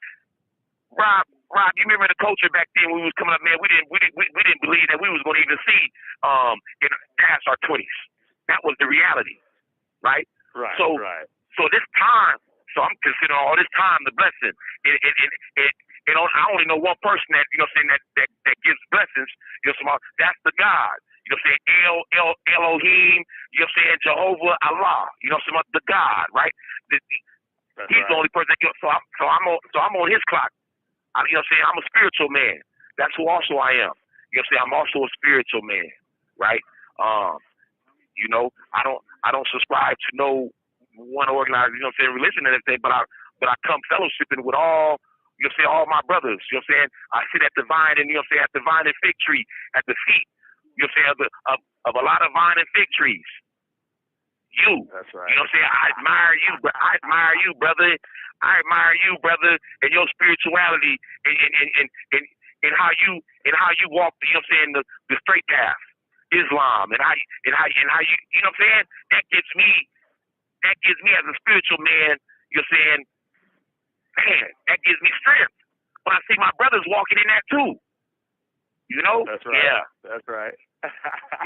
Rob, you remember the culture back then when we was coming up, man? We didn't believe that we was going to even see in past our 20s. That was the reality, right? Right. So this time, so I'm considering all this time the blessing. I only know one person that, you know what I'm saying, that gives blessings. You know what I'm saying? That's the God. You know what I'm saying? Elohim. You know what I'm saying? Jehovah, Allah. You know what I'm saying? The God, right? He's the only person that gives. So I'm on his clock. You know what I'm saying? I'm a spiritual man. That's who also I am. You know what I'm saying? I'm also a spiritual man, right? You know, I don't subscribe to no one organized, you know what I'm saying, religion and everything, but I come fellowshipping with all, you know what I'm saying, all my brothers. You know what I'm saying? I sit at the vine and, you know what I'm saying, at the vine and fig tree, at the feet, you know what I'm saying, of a lot of vine and fig trees. That's right. You know what I'm saying? I admire you, brother. I admire you, brother, and your spirituality and how you walk, you know what I'm saying, the straight path, Islam, and how you, you know what I'm saying? That gives me as a spiritual man, you know what I'm saying, man, that gives me strength. But I see my brothers walking in that too. You know? That's right. Yeah. That's right.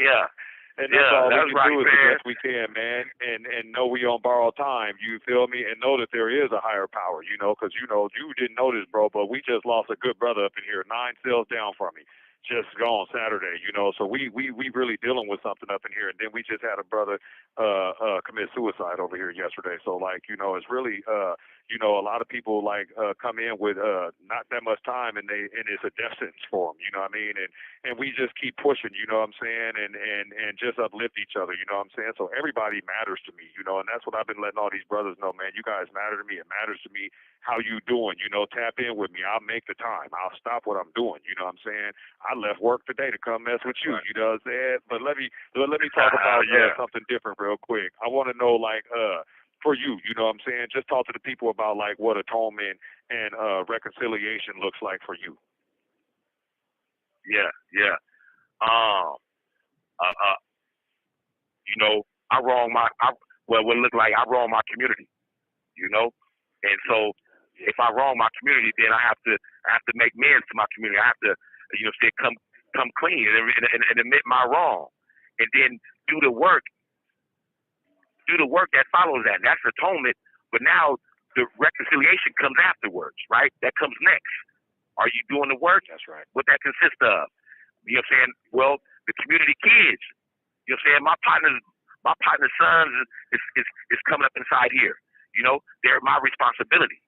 Yeah. And that's all we can do is man. the best we can, man, and know we on borrowed time, you feel me, and know that there is a higher power, you know, because, you know, you didn't know this, bro, but we just lost a good brother up in here, 9 cells down from me, just gone Saturday, you know, so we really dealing with something up in here, and then we just had a brother commit suicide over here yesterday, so, like, you know, it's really, you know, a lot of people, like, come in with not that much time, and it's a death sentence for them, you know what I mean, and we just keep pushing, you know what I'm saying, and just uplift each other, you know what I'm saying, so everybody matters to me, you know, and that's what I've been letting all these brothers know, man, you guys matter to me, it matters to me how you doing, you know, tap in with me, I'll make the time, I'll stop what I'm doing, you know what I'm saying, I left work today to come mess with you, you know what I'm saying, but let me talk about something different real quick. I want to know, like, for you, you know what I'm saying, just talk to the people about, like, what atonement and reconciliation looks like for you. Yeah. You know, I wronged what it looked like I wronged my community, you know, and so if I wrong my community, then I have to make amends to my community. I have to, you know, say come clean and admit my wrong, and then do the work that follows that. That's atonement. But now the reconciliation comes afterwards, right? That comes next. Are you doing the work? That's right. What that consists of? You know what I'm saying? Well, the community kids. You know what I'm saying? My partner's sons is coming up inside here. You know, they're my responsibility.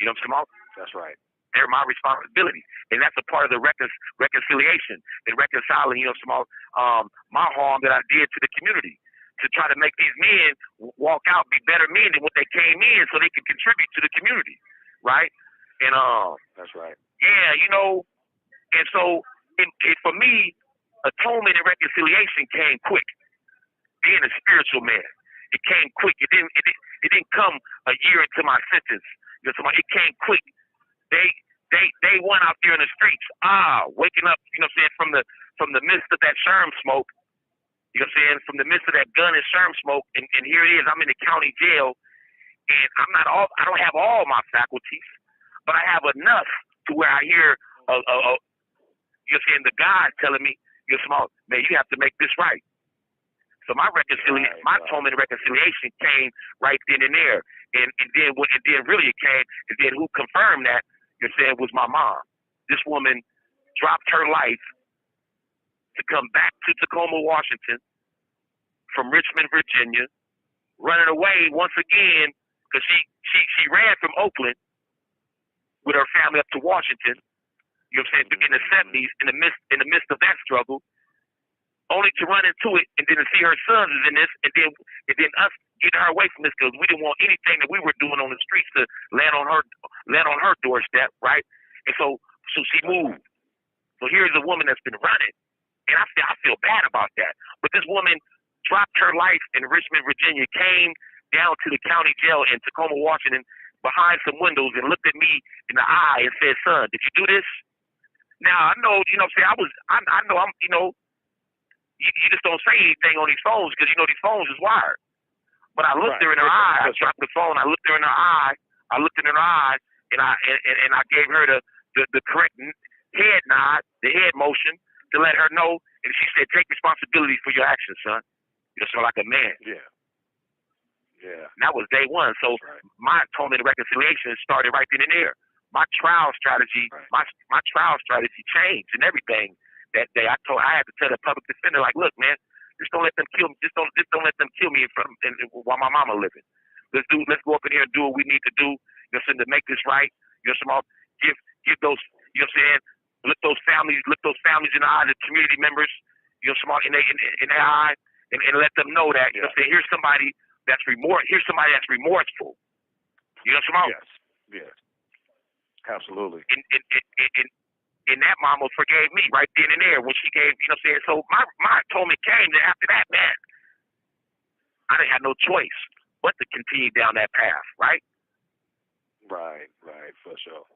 You know what I'm saying? That's right. They're my responsibility, and that's a part of the reconciliation and reconciling. You know, my harm that I did to the community, to try to make these men walk out, be better men than what they came in, so they can contribute to the community, right? And that's right. Yeah, you know, and so for me, atonement and reconciliation came quick. Being a spiritual man, it came quick. It didn't come a year into my sentence. You know, it came quick. They went out there in the streets, waking up, you know what I'm saying, from the midst of that sherm smoke, you know what I'm saying, from the midst of that gun and sherm smoke, and here it is, I'm in the county jail, and I don't have all my faculties, but I have enough to where I hear, you know what I'm saying, the God telling me, you know, man, you have to make this right. So my atonement and reconciliation came right then and there, and then really it came, and then who confirmed that, you know what I'm saying, was my mom. This woman dropped her life to come back to Tacoma, Washington from Richmond, Virginia, running away once again because she ran from Oakland with her family up to Washington. You know what I'm saying? In the 70s, in the midst of that struggle, only to run into it and then to see her sons is in this, and then us getting her away from this because we didn't want anything that we were doing on the streets to land on her doorstep, right? And so she moved. So here's a woman that's been running, and I feel bad about that. But this woman dropped her life in Richmond, Virginia, came down to the county jail in Tacoma, Washington, behind some windows and looked at me in the eye and said, "Son, did you do this?" Now I know, you know what I'm saying, I know I'm, you know, you just don't say anything on these phones because you know these phones is wired. But I looked her in her eye, I dropped the phone, I looked her in her eye, and I gave her the correct head nod, the head motion to let her know, and she said, "Take responsibility for your actions, son. You're so like a man." Yeah. Yeah. And that was day one. So my atonement and reconciliation started right then and there. My trial strategy, my trial strategy changed and everything that day. I had to tell the public defender, like, "Look, man, just don't let them kill me. Just don't let them kill me while my mama living. Let's go up in here and do what we need to do. You know what I'm saying, to make this right. You know what I'm saying, give those, you know what I'm saying, look those families in the eye, the community members, you know what I'm saying, in their eye, and let them know that, you know what I'm saying, here's somebody that's remorseful. You know what I'm saying? Yes. Absolutely. And that mama forgave me right then and there when she gave, you know what I'm saying? So my atonement came, and after that, man, I didn't have no choice but to continue down that path, right? Right, for sure.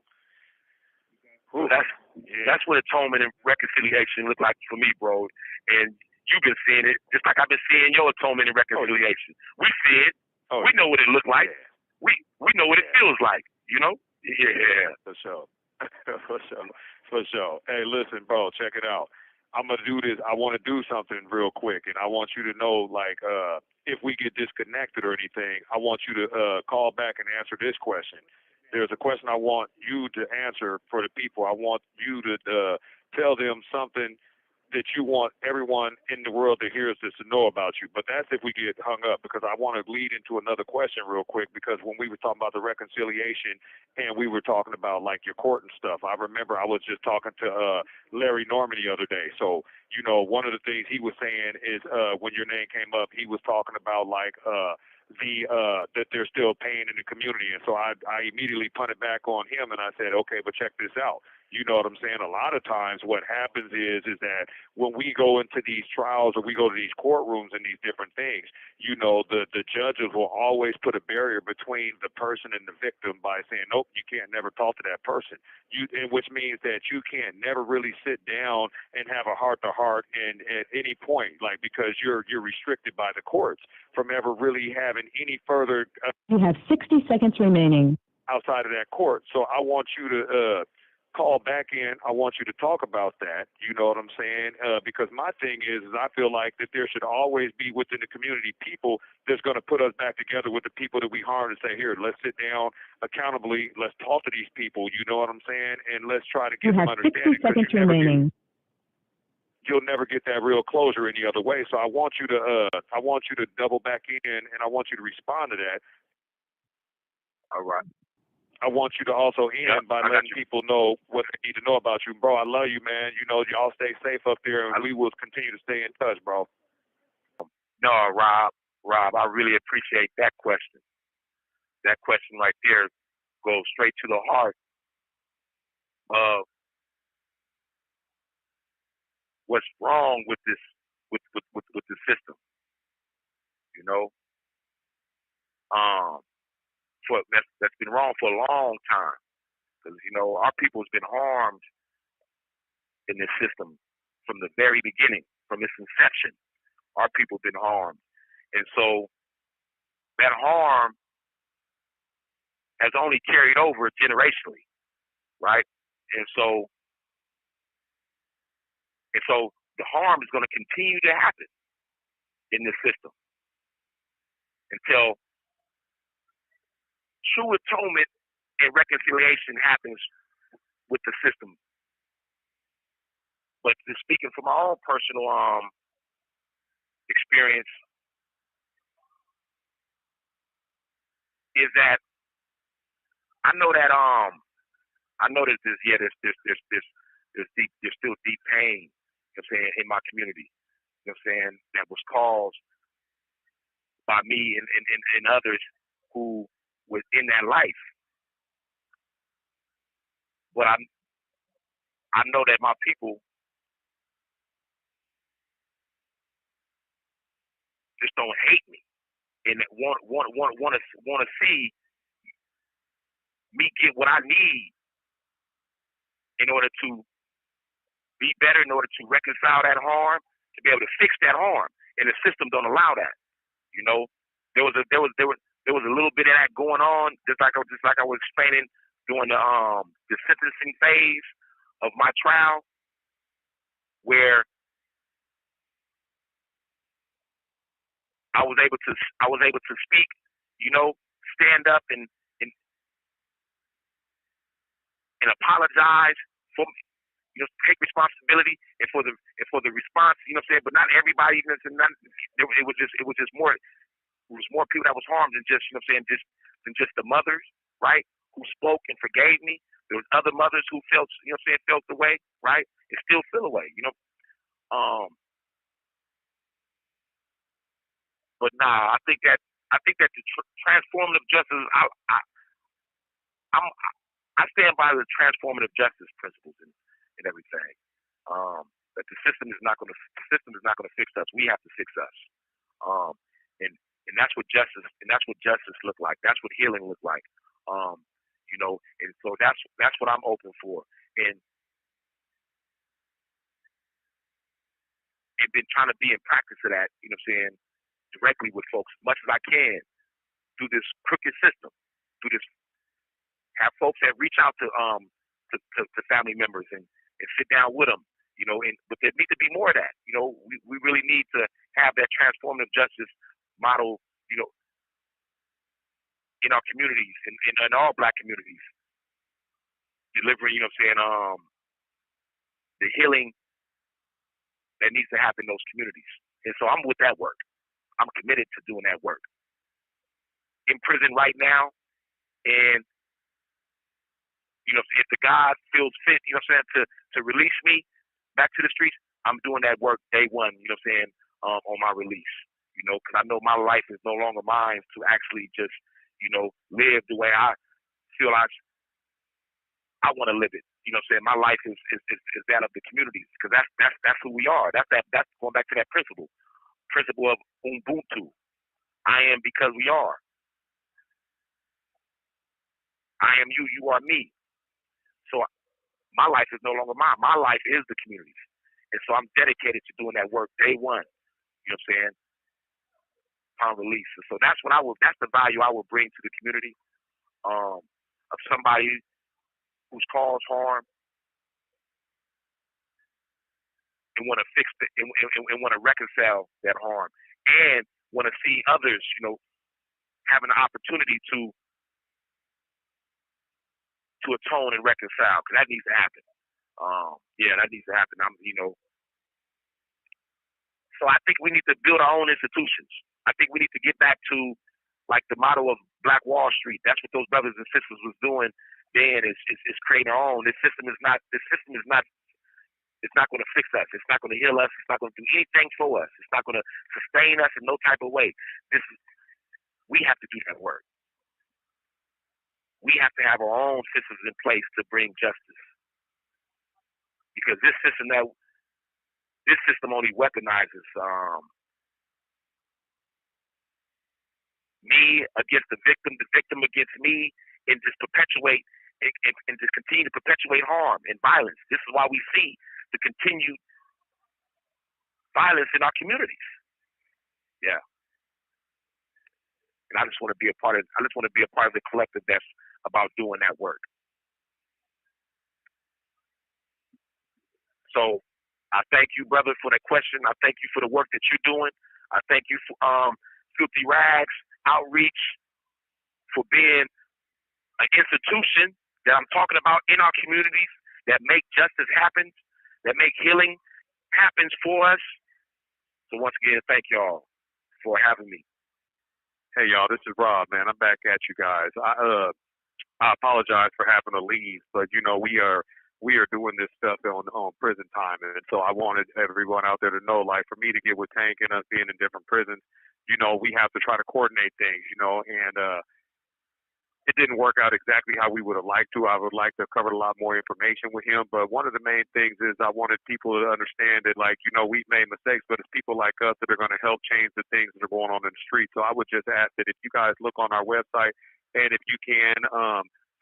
So that's what atonement and reconciliation look like for me, bro. And you've been seeing it, just like I've been seeing your atonement and reconciliation. We see it. We know what it looked like. Yeah. We know what it feels like, you know? Yeah. For sure. For sure. Hey, listen, bro, check it out. I'm going to do this. I want to do something real quick, and I want you to know, like, if we get disconnected or anything, I want you to call back and answer this question. There's a question I want you to answer for the people. I want you to tell them something that you want everyone in the world that hears this to know about you. But that's if we get hung up, because I want to lead into another question real quick, because when we were talking about the reconciliation and we were talking about like your court and stuff, I remember I was just talking to Larry Norman the other day. So, you know, one of the things he was saying is when your name came up, he was talking about like that there's still pain in the community. And so I immediately punted back on him and I said, okay, but check this out. You know what I'm saying? A lot of times what happens is that when we go into these trials or we go to these courtrooms and these different things, you know, the judges will always put a barrier between the person and the victim by saying, nope, you can't never talk to that person. Which means that you can't never really sit down and have a heart-to-heart and at any point, like, because you're restricted by the courts from ever really having any further. You have 60 seconds remaining. Outside of that court. So I want you to call back in. I want you to talk about that. You know what I'm saying? Because my thing is I feel like that there should always be within the community people that's going to put us back together with the people that we harm and say, here, let's sit down accountably. Let's talk to these people. You know what I'm saying? And let's try to get some understanding. You have 60 seconds remaining. You'll never get that real closure any other way. So I want you to double back in, and I want you to respond to that. All right. I want you to also end by letting people know what they need to know about you. Bro, I love you, man. You know, y'all stay safe up there, and we will continue to stay in touch, bro. No, Rob, I really appreciate that question. That question right there goes straight to the heart of what's wrong with this, with the system. You know, that's been wrong for a long time. Because, you know, our people's been harmed in this system from the very beginning, from its inception. Our people have been harmed. And so that harm has only carried over generationally, right? And so the harm is going to continue to happen in this system until true atonement and reconciliation happens with the system. But just speaking from my own personal experience is that I know that there's still deep pain, you know what I'm saying, in my community, you know what I'm saying, that was caused by me and others who was in that life. But I know that my people just don't hate me and want to see me get what I need in order to be better, in order to reconcile that harm, to be able to fix that harm. And the system don't allow that. You know, there was a little bit of that going on, just like I was explaining during the sentencing phase of my trial, where I was able to speak, you know, stand up and apologize for, you know, take responsibility and for the response, you know what I'm saying. But not everybody, you know, it was just more. It was more people that was harmed than just, you know what I'm saying, than just the mothers, right, who spoke and forgave me. There was other mothers who felt, you know what I'm saying, felt the way, right, and still feel the way, you know. But nah, I think that the transformative justice, I stand by the transformative justice principles and everything. That the system is not going to fix us. We have to fix us. And that's what justice look like. That's what healing look like. You know, and so that's what I'm open for. And been trying to be in practice of that, you know what I'm saying, directly with folks as much as I can through this crooked system, through this, have folks that reach out to family members and sit down with them, you know, but there needs to be more of that. You know, we really need to have that transformative justice model, you know, in our communities, in all Black communities, delivering, you know what I'm saying, the healing that needs to happen in those communities. And so I'm with that work. I'm committed to doing that work. In prison right now, and you know, if the God feels fit, you know what I'm saying, to release me back to the streets, I'm doing that work day one, you know what I'm saying, on my release. You know, because I know my life is no longer mine to actually just, you know, live the way I feel I want to live it. You know what I'm saying? My life is that of the communities, because that's who we are. That's going back to that principle of Ubuntu. I am because we are. I am you, you are me. So my life is no longer mine. My life is the communities. And so I'm dedicated to doing that work day one. You know what I'm saying? Upon release. And so that's the value I will bring to the community, of somebody who's caused harm and want to fix it and want to reconcile that harm, and want to see others, you know, having an opportunity to atone and reconcile, because that needs to happen. That needs to happen. So I think we need to build our own institutions. I think we need to get back to like the motto of Black Wall Street. That's what those brothers and sisters was doing then. Is creating our own. This system is not. It's not going to fix us. It's not going to heal us. It's not going to do anything for us. It's not going to sustain us in no type of way. We have to do that work. We have to have our own systems in place to bring justice, because this system only weaponizes me against the victim against me, and just perpetuate and just continue to perpetuate harm and violence. This is why we see the continued violence in our communities. Yeah. And I just want to be a part of the collective that's about doing that work. So I thank you, brother, for that question. I thank you for the work that you're doing. I thank you for Filthy Rags Outreach for being an institution that I'm talking about in our communities that make justice happen, that make healing happens for us. So once again, thank y'all for having me. Hey y'all, this is Rob, man. I'm back at you guys. I apologize for having to leave, but you know we are doing this stuff on prison time, and so I wanted everyone out there to know, like, for me to get with Tank and us being in different prisons, you know, we have to try to coordinate things, you know, and it didn't work out exactly how we would have liked to. I would like to have covered a lot more information with him, but one of the main things is I wanted people to understand that, like, you know, we've made mistakes, but it's people like us that are going to help change the things that are going on in the street. So I would just ask that if you guys look on our website, and if you can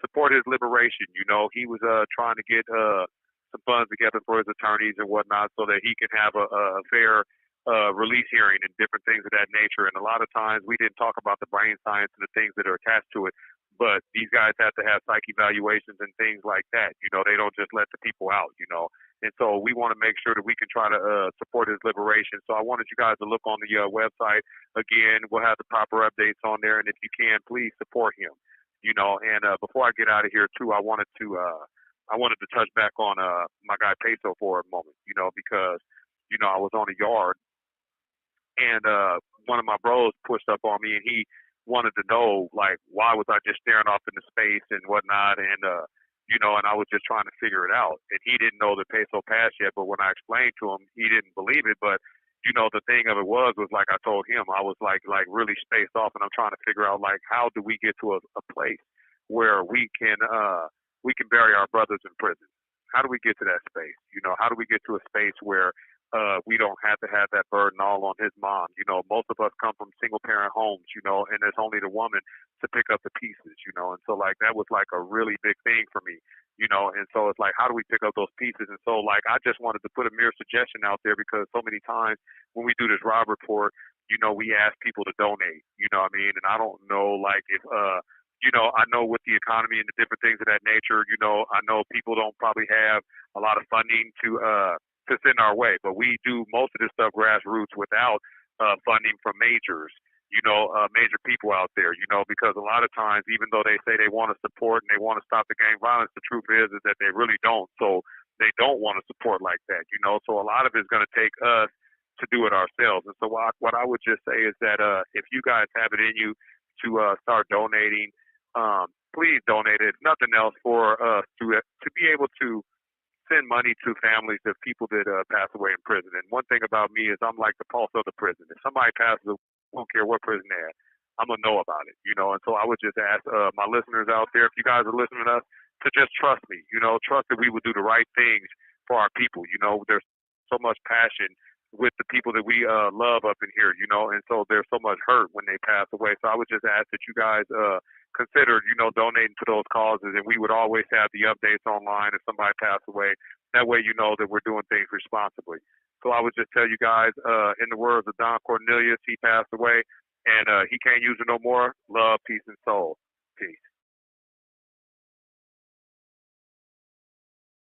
support his liberation. You know, he was trying to get some funds together for his attorneys and whatnot so that he can have a fair release hearing and different things of that nature. And a lot of times we didn't talk about the brain science and the things that are attached to it. But these guys have to have psych evaluations and things like that. You know, they don't just let the people out, you know. And so we want to make sure that we can try to support his liberation. So I wanted you guys to look on the website. Again, we'll have the proper updates on there. And if you can, please support him, you know. And before I get out of here, too, I wanted to touch back on my guy Payso for a moment, you know, because, you know, I was on a yard and one of my bros pushed up on me and he wanted to know, like, why was I just staring off into space and whatnot, and you know, and I was just trying to figure it out. And he didn't know that Payso passed yet, but when I explained to him, he didn't believe it. But you know, the thing of it was like I told him, I was like really spaced off, and I'm trying to figure out, like, how do we get to a place where we can bury our brothers in prison? How do we get to that space? You know, how do we get to a space where we don't have to have that burden all on his mom? You know, most of us come from single parent homes, you know, and there's only the woman to pick up the pieces, you know. And so, like, that was like a really big thing for me, you know. And so it's like, how do we pick up those pieces? And so, like, I just wanted to put a mere suggestion out there, because so many times when we do this Robb Report, you know, we ask people to donate, you know what I mean? And I don't know, like, if you know, I know with the economy and the different things of that nature, you know, I know people don't probably have a lot of funding to send our way, but we do most of this stuff grassroots without funding from majors, you know, major people out there, you know, because a lot of times, even though they say they want to support and they want to stop the gang violence, the truth is that they really don't. So they don't want to support like that, you know. So a lot of it's going to take us to do it ourselves. And so what I would just say is that if you guys have it in you to start donating, please donate it. If nothing else, for us to be able to send money to families of people that pass away in prison. And one thing about me is I'm like the pulse of the prison. If somebody passes away, I don't care what prison they're at, I'm going to know about it, you know. And so I would just ask my listeners out there, if you guys are listening to us, to just trust me, you know, trust that we will do the right things for our people. You know, there's so much passion with the people that we love up in here, you know, and so there's so much hurt when they pass away. So I would just ask that you guys consider, you know, donating to those causes, and we would always have the updates online if somebody passed away. That way you know that we're doing things responsibly. So I would just tell you guys, in the words of Don Cornelius, he passed away, and he can't use it no more. Love, peace, and soul. Peace.